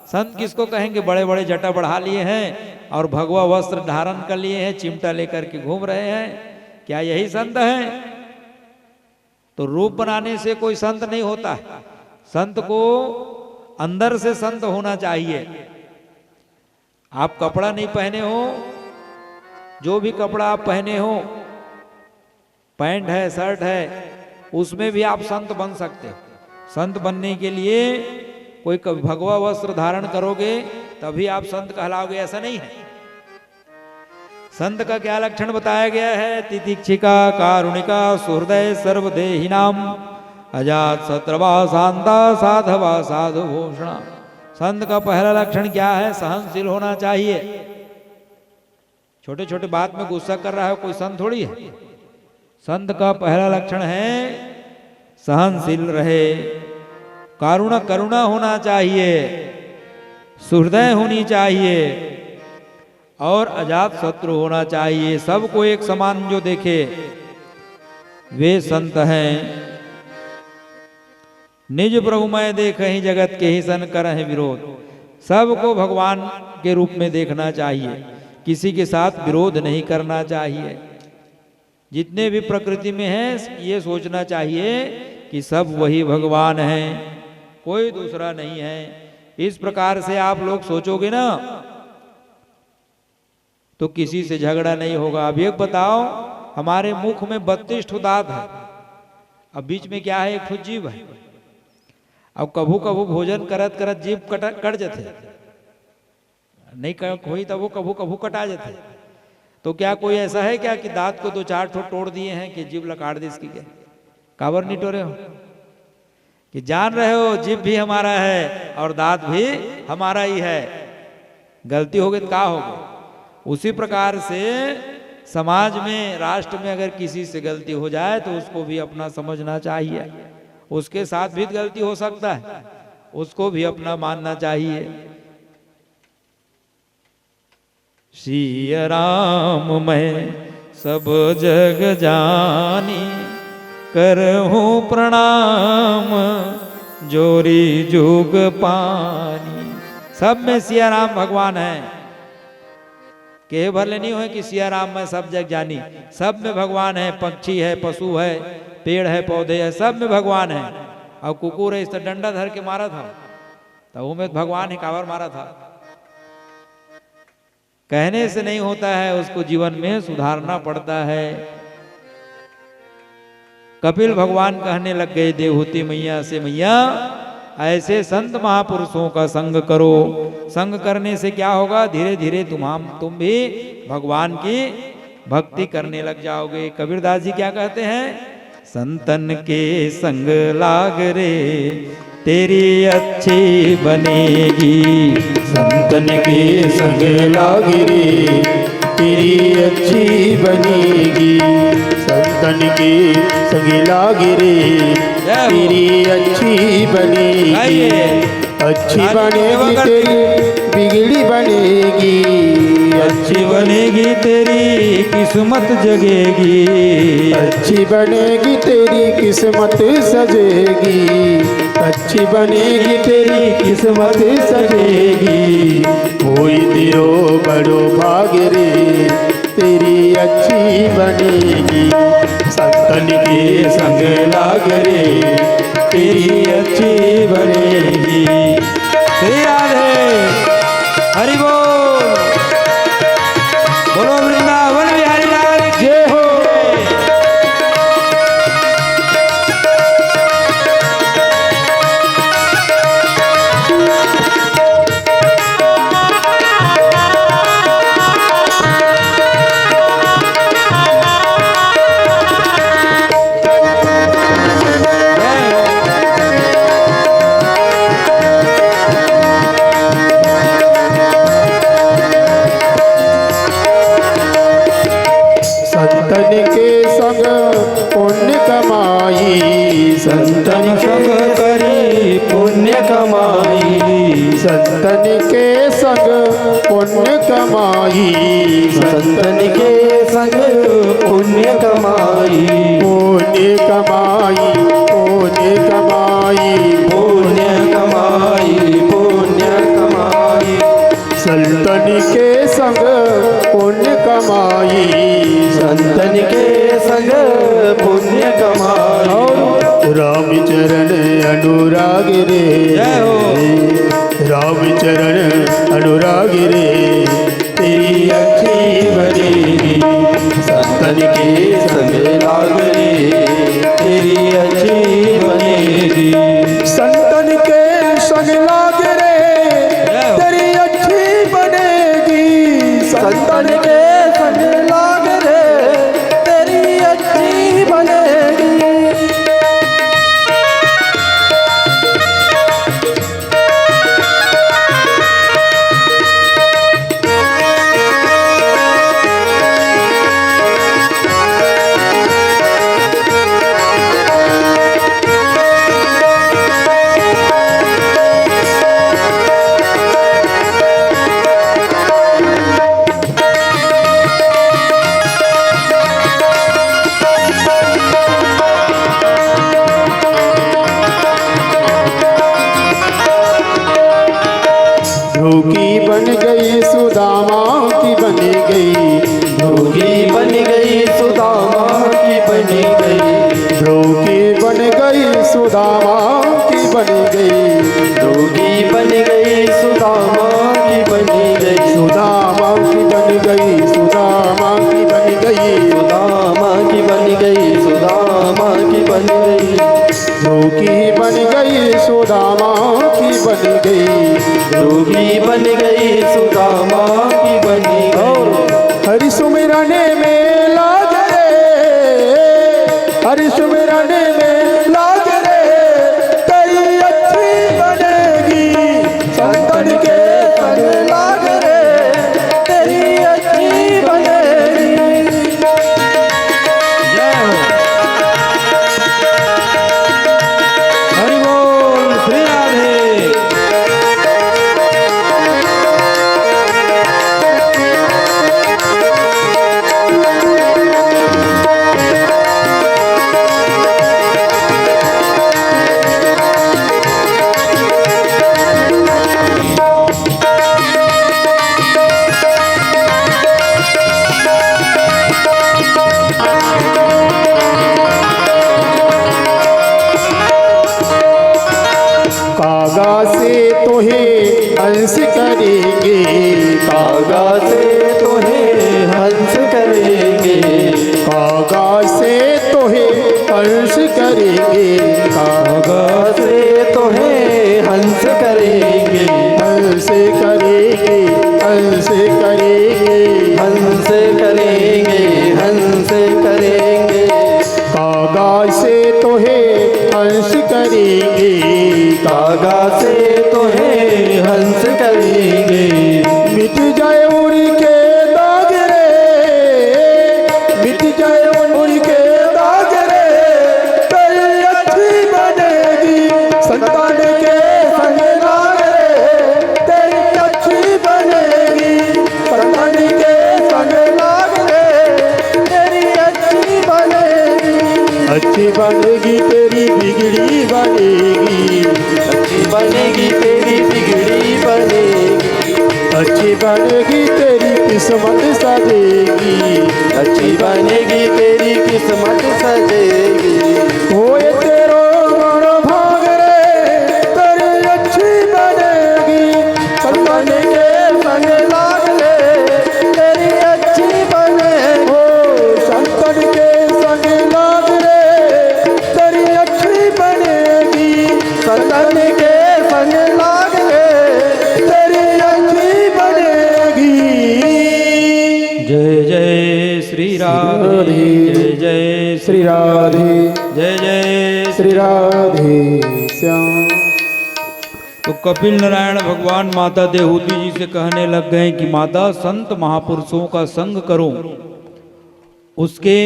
संत किसको कहेंगे? बड़े बड़े जटा बढ़ा लिए हैं और भगवा वस्त्र धारण कर लिए हैं, चिमटा लेकर के घूम रहे हैं, क्या यही संत हैं? तो रूप बनाने से कोई संत नहीं होता है। संत को अंदर से संत होना चाहिए। आप कपड़ा नहीं पहने हो, जो भी कपड़ा आप पहने हो, पैंट है, शर्ट है, उसमें भी आप संत बन सकते हो। संत बनने के लिए कोई भगवा वस्त्र धारण करोगे तभी आप संत कहलाओगे, ऐसा नहीं है। संत का क्या लक्षण बताया गया है? तितिक्षिका कारुणिका सुहृदय सर्वदेहिनाम, अजात शत्रवा शांता साधवा साधु भूषणा। संत का पहला लक्षण क्या है? सहनशील होना चाहिए। छोटे छोटे बात में गुस्सा कर रहा है कोई संत थोड़ी है। संत का पहला लक्षण है सहनशील रहे, करुणा होना चाहिए, सुहृदय होनी चाहिए, और अजात शत्रु होना चाहिए। सबको एक समान जो देखे वे संत हैं। निज प्रभु मैं देख ही जगत के ही सन करहि विरोध। सबको भगवान के रूप में देखना चाहिए, किसी के साथ विरोध नहीं करना चाहिए। जितने भी प्रकृति में हैं ये सोचना चाहिए कि सब वही भगवान हैं, कोई दूसरा नहीं है। इस प्रकार से आप लोग सोचोगे ना तो किसी से झगड़ा नहीं होगा। अब एक बताओ, हमारे मुख में 32 ठो दांत है, अब बीच में क्या है? एक ठो जीभ है। अब कभू कभू भोजन करत करत जीभ कट जाते, नहीं कोई तब वो कभू कभू कटा जाते। तो क्या कोई ऐसा है क्या कि दांत को 2-4 ठो तोड़ दिए हैं कि जीभ लकाड़ दी इसकी? क्या काबर नहीं टोरे हो? कि जान रहे हो जीभ भी हमारा है और दांत भी हमारा ही है। गलती हो गई तो क्या होगा? उसी प्रकार से समाज में, राष्ट्र में अगर किसी से गलती हो जाए तो उसको भी अपना समझना चाहिए। उसके साथ भी गलती हो सकता है, उसको भी अपना मानना चाहिए। सिया राम मैं सब जग जानी, करहूं प्रणाम जोरी जुग पानी। सब में सिया राम भगवान है। के भले नहीं हो कि सिया राम में सब जग जानी, सब में भगवान है। पक्षी है, पशु है, पेड़ है, पौधे है, सब में भगवान है। और कुकुर है, इस तो डंडा धर के मारा था, तो वो में भगवान ही कावर मारा था। कहने से नहीं होता है, उसको जीवन में सुधारना पड़ता है। कपिल भगवान कहने लग गए देवहूति मैया से, मैया ऐसे संत महापुरुषों का संग करो। संग करने से क्या होगा, धीरे धीरे तुम भी भगवान की भक्ति करने लग जाओगे। कबीरदास जी क्या कहते हैं, संतन के संग लाग रे तेरी अच्छी बनेगी। संतन के संग लाग रे तेरी अच्छी बनेगी। संतन के संग लाग रे तेरी अच्छी बनेगी। अच्छी बनेगी तेरी बिगड़ी बनेगी। अच्छी बनेगी तेरी किस्मत जगेगी। अच्छी बनेगी तेरी किस्मत सजेगी। अच्छी बनेगी तेरी किस्मत सजेगी। कोई तेरो बड़ो भाग रे तेरी अच्छी बनेगी। संतन के संग लाग रे तेरी अच्छी बनेगी। श्री राधे, हरि बोल, बोलो वृंदावन बिहारी लाल की जय हो। संतन के संग पुण्य कमाई। संतन संग करी पुण्य कमाई। संतन के संग पुण्य कमाई। संतन के संग पुण्य कमाई। पुण्य कमाई, पुण्य कमाई, पुण्य कमाई, पुण्य कमाई। संतन के संग पुण्य कमाई। संतन के संग पुण्य कमाई। राम चरण अनुराग रे, राम चरण अनुराग रे तेरी अच्छी बनेगी। संतन के संग लाग रे तेरी अच्छी बनेगी। संतन के संग लाग रे तेरी अच्छी बनेगी। संतन के संग लाग रे तेरी अच्छी बनेगी। ध्रुकी बन गई सुदामा की बन गई। ध्रुकी बन गई सुदामा की बन गई। ध्रुकी बन गई सुदामा की बन गई। ध्रुकी बन गई सुदामा की बन गई। सुदामा की बन गई। सुदामा की बन गई। सुदामा की बन गई। सुदामा की बन गई। ध्रुकी बन गई सुदामा की बन गई। ध्रुकी बन गई सुदामा की बन गई। हरि सुमिरने में लाग रे, हरि सुमिरने में लाग रे तेरी अच्छी बनेगी। संतन के संग लाग रे तेरी अच्छी कागा से तुम्हें हंस करेंगे, हंस करेंगे, हंस करेंगे, हंस करेंगे, हंस करेंगे। कागा से तुम्हें हंस करेंगे, कागा से तुम्हें हंस करेंगे। मिट जाए उनके दाग रे, मिट जाए उनके दाग रे, तेरी अच्छी बनेगी संतान के संग लाग रे, तेरी अच्छी बनेगी संतान के संग लाग रे, तेरी अच्छी बनेगी, अच्छी बनेगी तेरी बिगड़ी बनेगी, अच्छी बनेगी तेरी बिगड़ी बनेगी, अच्छी बनेगी तेरी किस्मत सजेगी, अच्छी बनेगी तेरी किस्मत सजेगी। होए तेरो बड़ो भाग रे, तेरी अच्छी बनेगी संतान के संग लाग ले, तेरी अच्छी बनेगी, हो संतान के संग लाग ले, तेरी अच्छी बनेगी संतान के संग लाग ले, तेरी अच्छी बनेगी। जय जय श्री राधे, जय जय श्री राधे, जय जय। श्री राधे श्याम। तो कपिल नारायण भगवान माता देहूति जी से कहने लग गए कि माता संत महापुरुषों का संग करो, उसके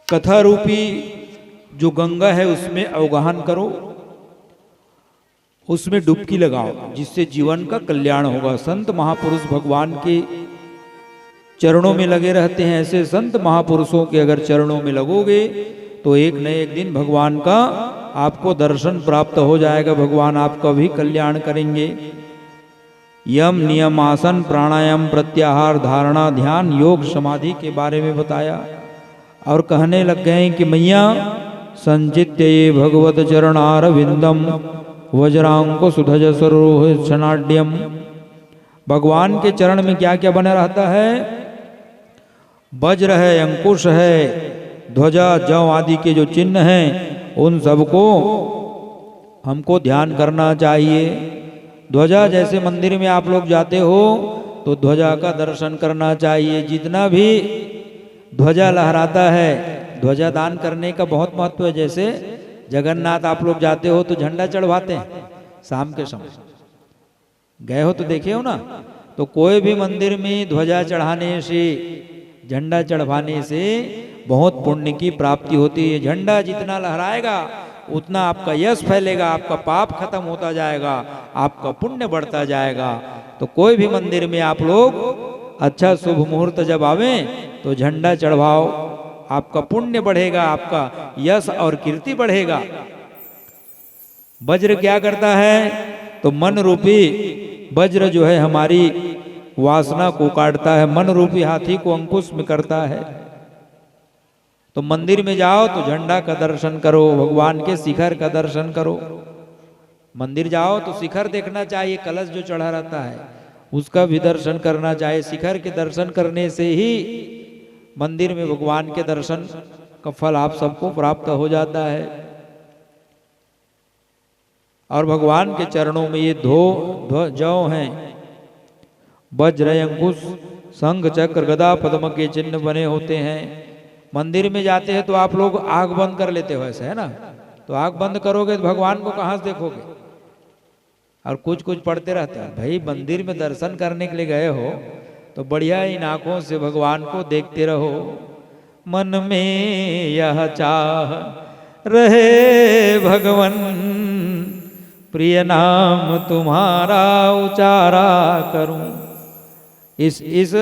कथा रूपी जो गंगा है उसमें अवगाहन करो, उसमें डुबकी लगाओ, जिससे जीवन का कल्याण होगा। संत महापुरुष भगवान के चरणों में लगे रहते हैं, ऐसे संत महापुरुषों के अगर चरणों में लगोगे तो एक न एक दिन भगवान का आपको दर्शन प्राप्त हो जाएगा, भगवान आपका भी कल्याण करेंगे। यम नियम आसन प्राणायाम प्रत्याहार धारणा ध्यान योग समाधि के बारे में बताया और कहने लग गए कि मैया संचित्य ये भगवत चरणार विंदम वज्रांको सुधज सरोह क्षणाड्यम। भगवान के चरण में क्या क्या बना रहता है? वज्र है, अंकुश है, ध्वजा जौ आदि के जो चिन्ह हैं उन सबको हमको ध्यान करना चाहिए। ध्वजा जैसे मंदिर में आप लोग जाते हो तो ध्वजा का दर्शन करना चाहिए। जितना भी ध्वजा लहराता है, ध्वजा दान करने का बहुत महत्व है। जैसे जगन्नाथ आप लोग जाते हो तो झंडा चढ़वाते हैं शाम के समय, गए हो तो देखे हो ना। तो कोई भी मंदिर में ध्वजा चढ़ाने से, झंडा चढ़वाने से बहुत पुण्य की प्राप्ति होती है। झंडा जितना लहराएगा उतना आपका यश फैलेगा, आपका पाप खत्म होता जाएगा, आपका पुण्य बढ़ता जाएगा। तो कोई भी मंदिर में आप लोग अच्छा शुभ मुहूर्त जब आवे तो झंडा चढ़वाओ, आपका पुण्य बढ़ेगा, आपका यश और कीर्ति बढ़ेगा। वज्र क्या करता है? तो मन रूपी वज्र जो है हमारी वासना को काटता है, मन रूपी हाथी को अंकुश में करता है। तो मंदिर में जाओ तो झंडा का दर्शन करो, भगवान के शिखर का दर्शन करो। मंदिर जाओ तो शिखर देखना चाहिए, कलश जो चढ़ा रहता है उसका भी दर्शन करना चाहिए। शिखर के दर्शन करने से ही मंदिर में भगवान के दर्शन का फल आप सबको प्राप्त हो जाता है। और भगवान के चरणों में ये जौ हैं, वज्र अंकुश शंख चक्र गदा पद्म के चिन्ह बने होते हैं। मंदिर में जाते हैं तो आप लोग आंख बंद कर लेते हो, ऐसा है ना। तो आंख बंद करोगे तो भगवान को कहाँ से देखोगे? और कुछ कुछ पढ़ते रहते हैं। भाई मंदिर में दर्शन करने के लिए गए हो तो बढ़िया इन आंखों से भगवान को देखते रहो। मन में यह चाह रहे भगवन, प्रिय नाम तुम्हारा उचारा करूं। इस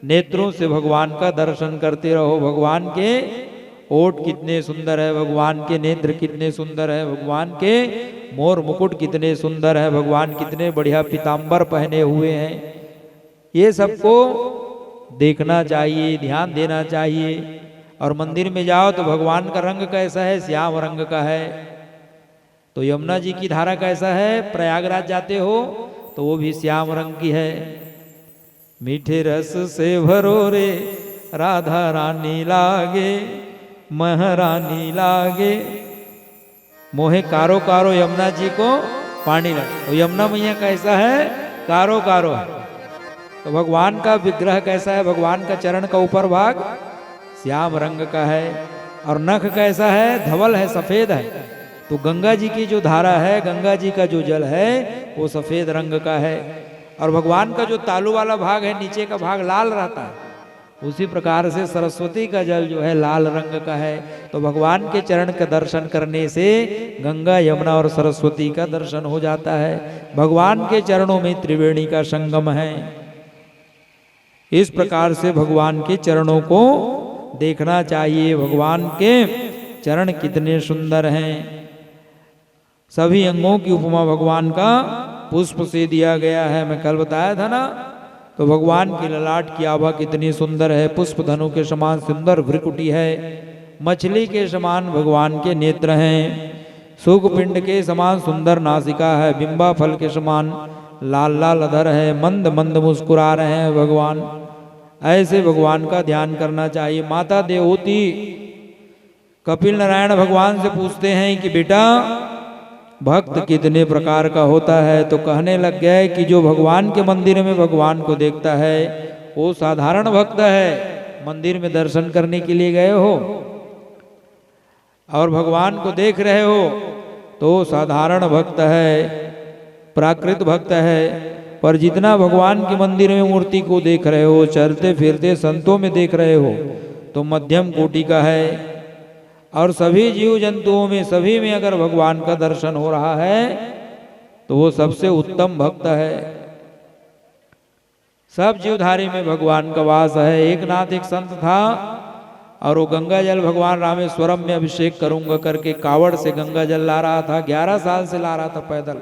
नेत्रों से भगवान का दर्शन करते रहो। भगवान के ओठ कितने सुंदर है, भगवान के नेत्र कितने सुंदर है, भगवान के मोर मुकुट कितने सुंदर है, भगवान कितने बढ़िया पीताम्बर पहने हुए हैं। ये सबको देखना चाहिए, ध्यान देना चाहिए। और मंदिर में जाओ तो भगवान का रंग कैसा है? श्याम रंग का है। तो यमुना जी की धारा कैसा है? प्रयागराज जाते हो तो वो भी श्याम रंग की है। मीठे रस से भरो रे राधा रानी लागे, महारानी लागे। मोहे कारो कारो यमुना जी को पानी लगे। तो यमुना मैया कैसा है? कारो कारो है। तो भगवान का विग्रह कैसा है? भगवान का चरण का ऊपर भाग श्याम रंग का है और नख कैसा है? धवल है, सफेद है। तो गंगा जी की जो धारा है, गंगा जी का जो जल है वो सफेद रंग का है। और भगवान का जो तालू वाला भाग है, नीचे का भाग लाल रहता है। उसी प्रकार से सरस्वती का जल जो है लाल रंग का है। तो भगवान के चरण का दर्शन करने से गंगा, यमुना और सरस्वती का दर्शन हो जाता है। भगवान के चरणों में त्रिवेणी का संगम है। इस प्रकार से भगवान के चरणों को देखना चाहिए। भगवान के चरण कितने सुंदर हैं। सभी अंगों की उपमा भगवान का पुष्प से दिया गया है। मैं कल बताया था ना। तो भगवान की ललाट की आभा कितनी सुंदर है। पुष्प धनु के समान सुंदर भ्रिकुटी है। मछली के समान भगवान के नेत्र हैं। सुग पिंड के समान सुंदर नासिका है। बिंबा फल के समान लाल लाल अधर है। मंद मंद मुस्कुरा रहे हैं भगवान। ऐसे भगवान का ध्यान करना चाहिए। माता देवहूति कपिल नारायण भगवान से पूछते हैं कि बेटा भक्त कितने प्रकार का होता है? तो कहने लग गए कि जो भगवान के मंदिर में भगवान को देखता है वो साधारण भक्त है। मंदिर में दर्शन करने के लिए गए हो और भगवान को देख रहे हो तो साधारण भक्त है, प्राकृत भक्त है। पर जितना भगवान के मंदिर में मूर्ति को देख रहे हो, चलते फिरते संतों में देख रहे हो, तो मध्यम कोटि का है। और सभी जीव जंतुओं में, सभी में अगर भगवान का दर्शन हो रहा है तो वो सबसे उत्तम भक्त है। सब जीवधारी में भगवान का वास है। एक नाथ एक संत था और वो गंगा जल भगवान रामेश्वरम में अभिषेक करूंगा करके कावड़ से गंगा जल ला रहा था। 11 साल से ला रहा था पैदल।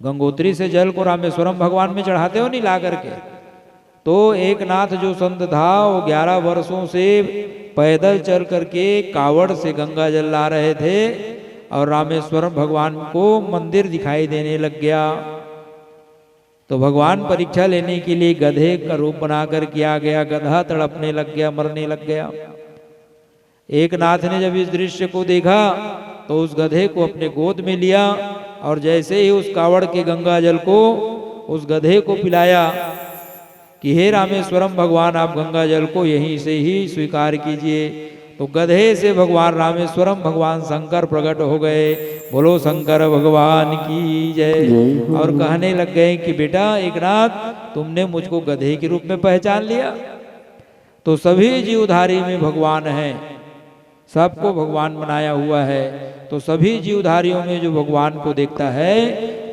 गंगोत्री से जल को रामेश्वरम भगवान में चढ़ाते हो नहीं ला करके। तो एक नाथ जो संत था वो 11 वर्षों से पैदल चल करके कावड़ से गंगा जल ला रहे थे और रामेश्वरम भगवान को मंदिर दिखाई देने लग गया। तो भगवान परीक्षा लेने के लिए गधे का रूप बनाकर किया गया। गधा तड़पने लग गया, मरने लग गया। एक नाथ ने जब इस दृश्य को देखा तो उस गधे को अपने गोद में लिया और जैसे ही उस कावड़ के गंगा जल को उस गधे को पिलाया कि हे रामेश्वरम भगवान, आप गंगा जल को यहीं से ही स्वीकार कीजिए। तो गधे से भगवान रामेश्वरम भगवान शंकर प्रकट हो गए। बोलो शंकर भगवान की जय। और कहने लग गए कि बेटा एक नाथ, तुमने मुझको गधे के रूप में पहचान लिया। तो सभी जीवधारी में भगवान है, सबको भगवान बनाया हुआ है। तो सभी जीवधारियों में जो भगवान को देखता है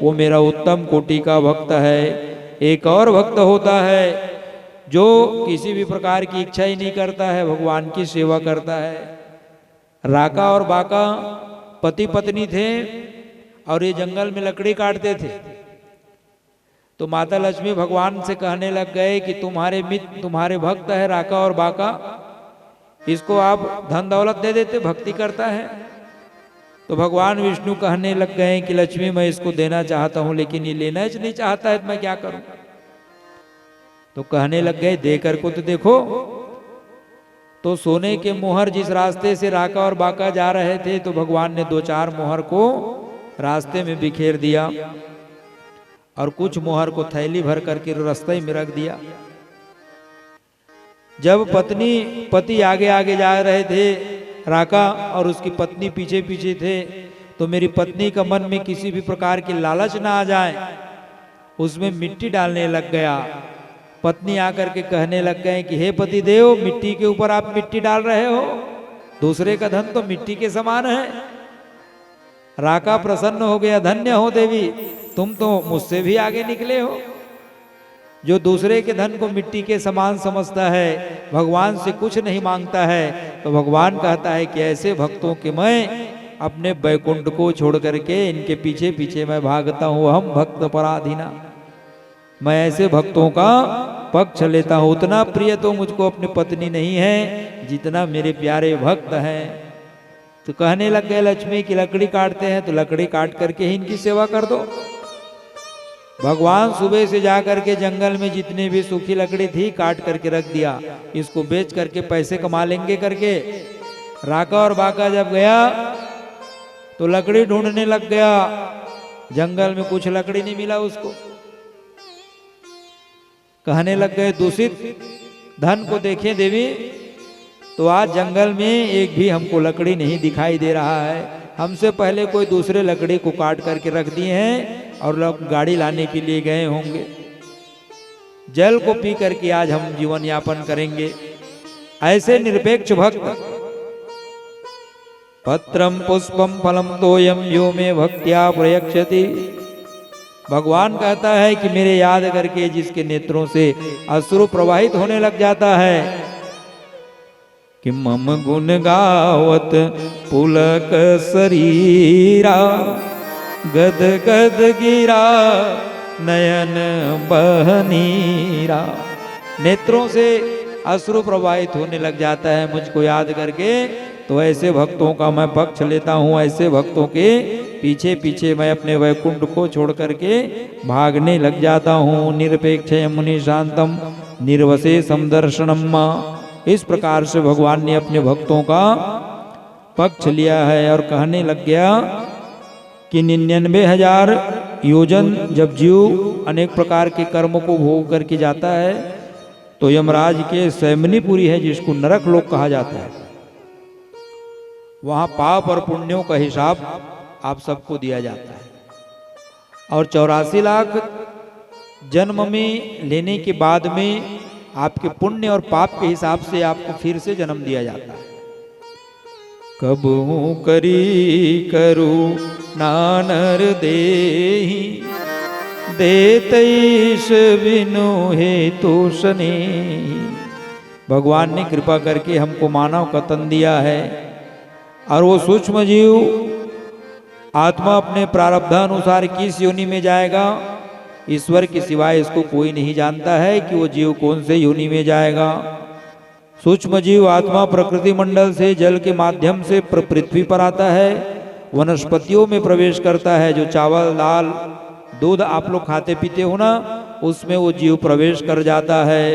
वो मेरा उत्तम कोटि का भक्त है। एक और भक्त होता है जो किसी भी प्रकार की इच्छा ही नहीं करता है, भगवान की सेवा करता है। राका और बाका पति पत्नी थे और ये जंगल में लकड़ी काटते थे। तो माता लक्ष्मी भगवान से कहने लग गए कि तुम्हारे मित्र, तुम्हारे भक्त है राका और बाका, इसको आप धन दौलत दे देते, भक्ति करता है। तो भगवान विष्णु कहने लग गए कि लक्ष्मी मैं इसको देना चाहता हूं लेकिन ये लेना ही नहीं चाहता है, तो मैं क्या करूं? तो कहने लग गए देकर को तो देखो। तो सोने के मोहर जिस रास्ते से राका और बाका जा रहे थे तो भगवान ने 2-4 मोहर को रास्ते में बिखेर दिया और कुछ मोहर को थैली भर करके रास्ते में रख दिया। जब पति आगे आगे जा रहे थे, राका और उसकी पत्नी पीछे पीछे थे, तो मेरी पत्नी का मन में किसी भी प्रकार की लालच ना आ जाए, उसमें मिट्टी डालने लग गया। पत्नी आकर के कहने लग गए कि हे पति देव, मिट्टी के ऊपर आप मिट्टी डाल रहे हो, दूसरे का धन तो मिट्टी के समान है। राका प्रसन्न हो गया, धन्य हो देवी, तुम तो मुझसे भी आगे निकले हो। जो दूसरे के धन को मिट्टी के समान समझता है, भगवान से कुछ नहीं मांगता है, तो भगवान कहता है कि ऐसे भक्तों के मैं अपने बैकुंठ को छोड़ करके इनके पीछे पीछे मैं भागता हूँ। हम भक्त पराधीना, मैं ऐसे भक्तों का पक्ष लेता हूँ। उतना प्रिय तो मुझको अपनी पत्नी नहीं है जितना मेरे प्यारे भक्त हैं। तो कहने लग गए लक्ष्मी की लकड़ी काटते हैं तो लकड़ी काट करके ही इनकी सेवा कर दो। भगवान सुबह से जाकर के जंगल में जितने भी सूखी लकड़ी थी काट करके रख दिया, इसको बेच करके पैसे कमा लेंगे करके। राका और बाका जब गया तो लकड़ी ढूंढने लग गया, जंगल में कुछ लकड़ी नहीं मिला उसको। कहने लग गए दूषित धन को देखें देवी, तो आज जंगल में एक भी हमको लकड़ी नहीं दिखाई दे रहा है। हमसे पहले कोई दूसरे लकड़ी को काट करके रख दिए हैं और लोग गाड़ी लाने के लिए गए होंगे। जल को पी करके आज हम जीवन यापन करेंगे। ऐसे निरपेक्ष भक्त पत्रम पुष्पम फलम तोयम यो में भक्त्या प्रयक्षति। भगवान कहता है कि मेरे याद करके जिसके नेत्रों से अश्रु प्रवाहित होने लग जाता है कि मम गुण गावत पुलक शरीरा गद गद गिरा नयन बहनीरा। नेत्रों से अश्रु प्रवाहित होने लग जाता है मुझको याद करके। तो ऐसे भक्तों का मैं पक्ष लेता हूँ, ऐसे भक्तों के पीछे पीछे मैं अपने वैकुंठ को छोड़ करके भागने लग जाता हूँ। निरपेक्ष मुनि शांतम निर्वशेषम दर्शनम। इस प्रकार से भगवान ने अपने भक्तों का पक्ष लिया है और कहने लग गया कि 99,000 योजन जब जीव अनेक प्रकार के कर्म को भोग करके जाता है तो यमराज के सैमनीपुरी है जिसको नरक लोक कहा जाता है, वहां पाप और पुण्यों का हिसाब आप सबको दिया जाता है। और 84 लाख जन्म में लेने के बाद में आपके पुण्य और पाप के हिसाब से आपको फिर से जन्म दिया जाता है। कबहू करी करू नानर देही देतईश बिनु हेतु स्नेही। भगवान ने कृपा करके हमको मानव का तन दिया है और वो सूक्ष्म जीव आत्मा अपने प्रारब्धानुसार किस योनि में जाएगा ईश्वर के सिवाय इसको कोई नहीं जानता है कि वो जीव कौन से योनि में जाएगा। सूक्ष्म जीव आत्मा प्रकृति मंडल से जल के माध्यम से पृथ्वी पर आता है, वनस्पतियों में प्रवेश करता है। जो चावल दाल दूध आप लोग खाते पीते हो ना, उसमें वो जीव प्रवेश कर जाता है।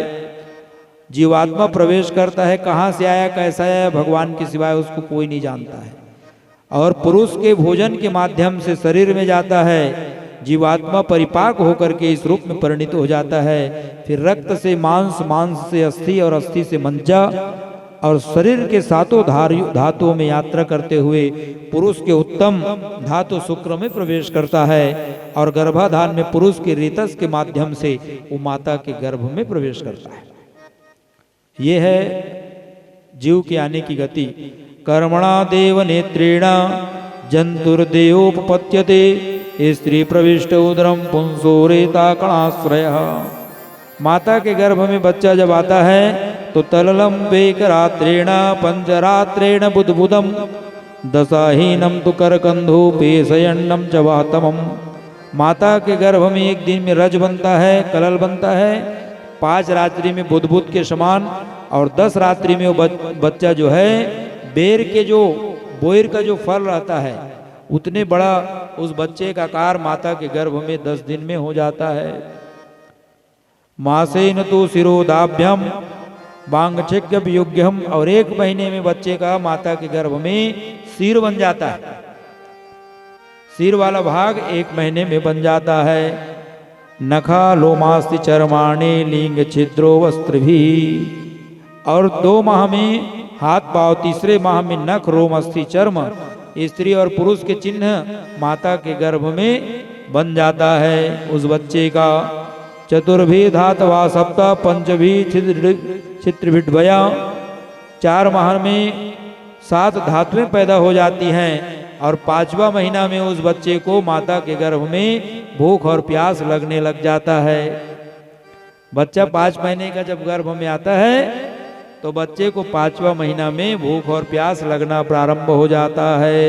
जीवात्मा प्रवेश करता है, कहाँ से आया कैसा आया भगवान के सिवाय उसको कोई नहीं जानता है। और पुरुष के भोजन के माध्यम से शरीर में जाता है, जीवात्मा परिपाक होकर के इस रूप में परिणित हो जाता है। फिर रक्त से मांस, मांस से अस्थि और अस्थि से मज्जा और शरीर के सातों धातुओं में यात्रा करते हुए पुरुष के उत्तम धातु शुक्र में प्रवेश करता है और गर्भाधान में पुरुष के ऋतस के माध्यम से वो माता के गर्भ में प्रवेश करता है। ये है जीव के आने की गति। कर्मणा देव नेत्रेणा जंतुर्देवोपपत्यते स्त्री प्रविष्ट उदरम पुंसो रेता कणाश्रय। माता के गर्भ में बच्चा जब आता है तो तललम वेकरात्रेण पंचरात्रेण बुद्बुदम दशाहीनम तु करकंधो पेशयन्नम च वातमम। माता के गर्भ में एक दिन में रज बनता है, कलल बनता है, 5 रात्रि में बुद्बुद के समान और 10 रात्रि में वो बच्चा जो है बेर के जो बोयर का जो फल रहता है उतने बड़ा उस बच्चे का आकार माता के गर्भ में 10 दिन में हो जाता है। मासेन तो शिरोदाभ्यम बांगछेक्यम। और 1 महीने में बच्चे का माता के गर्भ में सिर बन जाता है। सिर वाला भाग 1 महीने में बन जाता है। नखा लोमास्ति चर्माणे लिंग छिद्रो वस्त्र भी। और 2 माह में हाथ पांव, 3रे माह में नख रोम अस्थि चर्म, स्त्री और पुरुष के चिन्ह माता के गर्भ में बन जाता है उस बच्चे का। चतुर्भी धातवा सप्ता पंचभी छिद्रभिड्भया। 4 माह में 7 धातुएं पैदा हो जाती हैं और 5वां महीना में उस बच्चे को माता के गर्भ में भूख और प्यास लगने लग जाता है। बच्चा 5 महीने का जब गर्भ में आता है तो बच्चे को 5वां महीना में भूख और प्यास लगना प्रारंभ हो जाता है।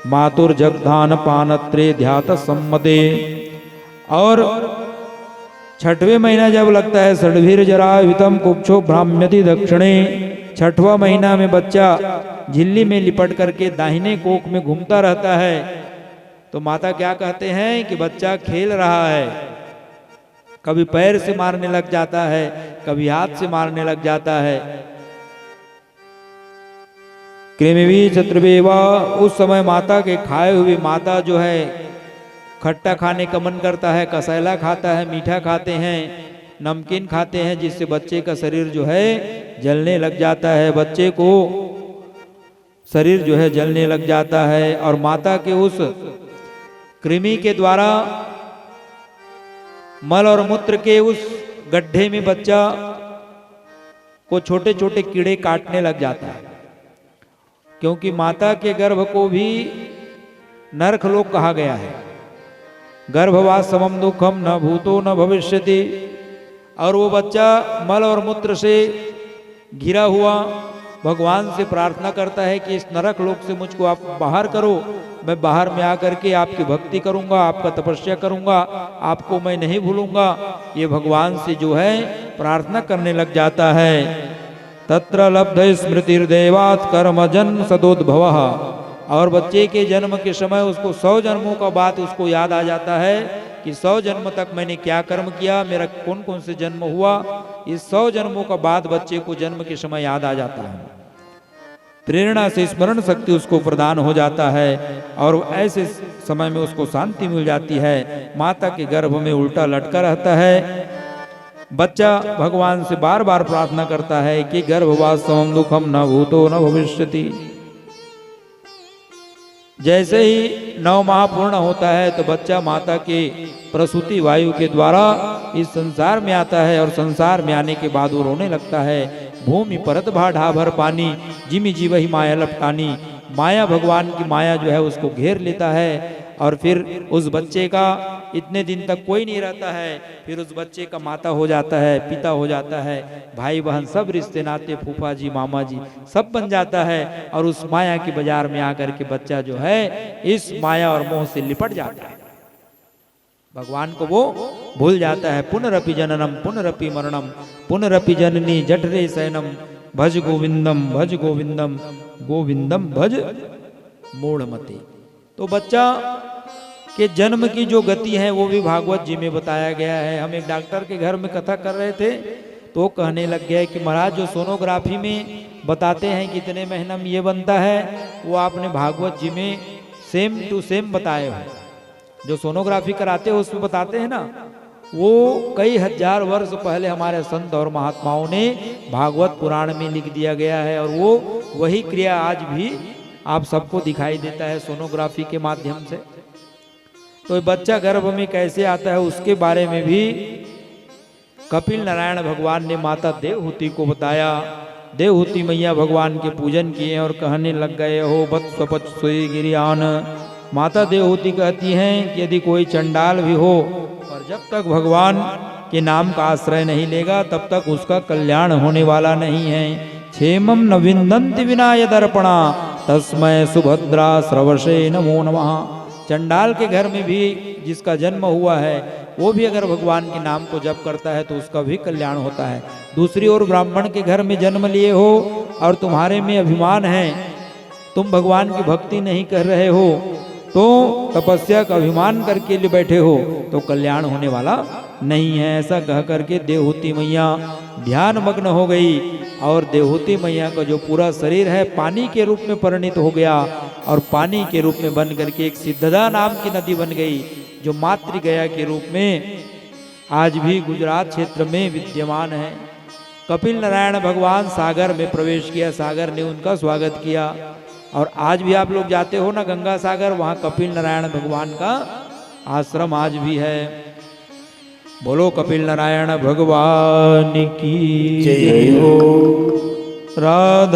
मातुर जगधान पानत्रे ध्यात सम्मदे। और 6वें महीना जब लगता है षड्भीर जरा वितम कुक्षो भ्राम्यति दक्षिणे। 6वां महीना में बच्चा झिल्ली में लिपट करके दाहिने कोख में घूमता रहता है। तो माता क्या कहते हैं कि बच्चा खेल रहा है, कभी पैर से मारने लग जाता है, कभी हाथ से मारने लग जाता है। कृमिवी चतुर्वेवा, उस समय माता के खाए हुए, माता जो है खट्टा खाने का मन करता है, कसैला खाता है, मीठा खाते हैं, नमकीन खाते हैं, जिससे बच्चे का शरीर जो है जलने लग जाता है, बच्चे को शरीर जो है जलने लग जाता है। और माता के उस कृमि के द्वारा मल और मूत्र के उस गड्ढे में बच्चा को छोटे छोटे कीड़े काटने लग जाता है, क्योंकि माता के गर्भ को भी नरकलोक कहा गया है। गर्भवास समम दुखम न भूतो न भविष्यति। और वो बच्चा मल और मूत्र से घिरा हुआ भगवान से प्रार्थना करता है कि इस नरक लोक से मुझको आप बाहर करो, मैं बाहर में आकर के आपकी भक्ति करूंगा, आपका तपस्या करूंगा, आपको मैं नहीं भूलूंगा। ये भगवान से जो है प्रार्थना करने लग जाता है। तत्र लब्ध स्मृतिर्देवात् कर्म जन्म सदोद्भवः। और बच्चे के जन्म के समय उसको 100 जन्मों का बात उसको याद आ जाता है कि 100 जन्म तक मैंने क्या कर्म किया, मेरा कौन कौन से जन्म हुआ। इस 100 जन्मों का बाद बच्चे को जन्म के समय याद आ जाता है। प्रेरणा से स्मरण शक्ति उसको प्रदान हो जाता है और ऐसे समय में उसको शांति मिल जाती है। माता के गर्भ में उल्टा लटका रहता है। बच्चा भगवान से बार बार प्रार्थना करता है कि गर्भवासम दुखम न भूतो न भविष्यति। जैसे ही 9 माह पूर्ण होता है तो बच्चा माता के प्रसूति वायु के द्वारा इस संसार में आता है और संसार में आने के बाद वो रोने लगता है। भूमि परत भाढ़ा भर पानी, जिमी जी वही माया लपटानी। माया, भगवान की माया जो है उसको घेर लेता है और फिर उस बच्चे का इतने दिन तक कोई नहीं रहता है। फिर उस बच्चे का माता हो जाता है, पिता हो जाता है, भाई बहन सब रिश्ते नाते, फूफा जी, मामा जी सब बन जाता है। और उस माया के बाजार में आकर के बच्चा जो है इस माया और मोह से लिपट जाता है, भगवान को वो भूल जाता है। पुनरपि जननम पुनरपि मरणम पुनरपि जननी जठरे शयनम भज गोविंदम भज गोविंदम गोविंदम भज मूढ़मते। तो बच्चा के जन्म की जो गति है वो भी भागवत जी में बताया गया है। हम एक डॉक्टर के घर में कथा कर रहे थे तो कहने लग गया कि महाराज जो सोनोग्राफी में बताते हैं कि इतने महीना में ये बनता है, वो आपने भागवत जी में सेम टू सेम बताए हो। जो सोनोग्राफी कराते हो उसमें बताते हैं ना, वो कई हजार वर्ष पहले हमारे संत और महात्माओं ने भागवत पुराण में लिख दिया गया है। और वो वही क्रिया आज भी आप सबको दिखाई देता है सोनोग्राफी के माध्यम से। तो बच्चा गर्भ में कैसे आता है उसके बारे में भी कपिल नारायण भगवान ने माता देवहूति को बताया। देवहूति मैया भगवान के पूजन किए और कहने लग गए हो बत्सपत सोई गिरियान। माता देवहूति कहती हैं कि यदि कोई चंडाल भी हो और जब तक भगवान के नाम का आश्रय नहीं लेगा तब तक उसका कल्याण होने वाला नहीं है। क्षेमम न विंदन्ति विनाय दर्पणा तस्मय सुभद्रा श्रवशे नमो नमः। चंडाल के घर में भी जिसका जन्म हुआ है वो भी अगर भगवान के नाम को जप करता है तो उसका भी कल्याण होता है। दूसरी ओर ब्राह्मण के घर में जन्म लिए हो और तुम्हारे में अभिमान है, तुम भगवान की भक्ति नहीं कर रहे हो, तो तपस्या का अभिमान करके लिए बैठे हो तो कल्याण होने वाला नहीं है। ऐसा कह करके देवहूति मैया ध्यान मग्न हो गई और देवहूति मैया का जो पूरा शरीर है पानी के रूप में परिणित हो गया और पानी के रूप में बन करके एक सिद्धदा नाम की नदी बन गई, जो मातृ गया के रूप में आज भी गुजरात क्षेत्र में विद्यमान है। कपिल नारायण भगवान सागर में प्रवेश किया, सागर ने उनका स्वागत किया। और आज भी आप लोग जाते हो ना गंगा सागर, वहाँ कपिल नारायण भगवान का आश्रम आज भी है। बोलो कपिल नारायण भगवान की जय हो। राधा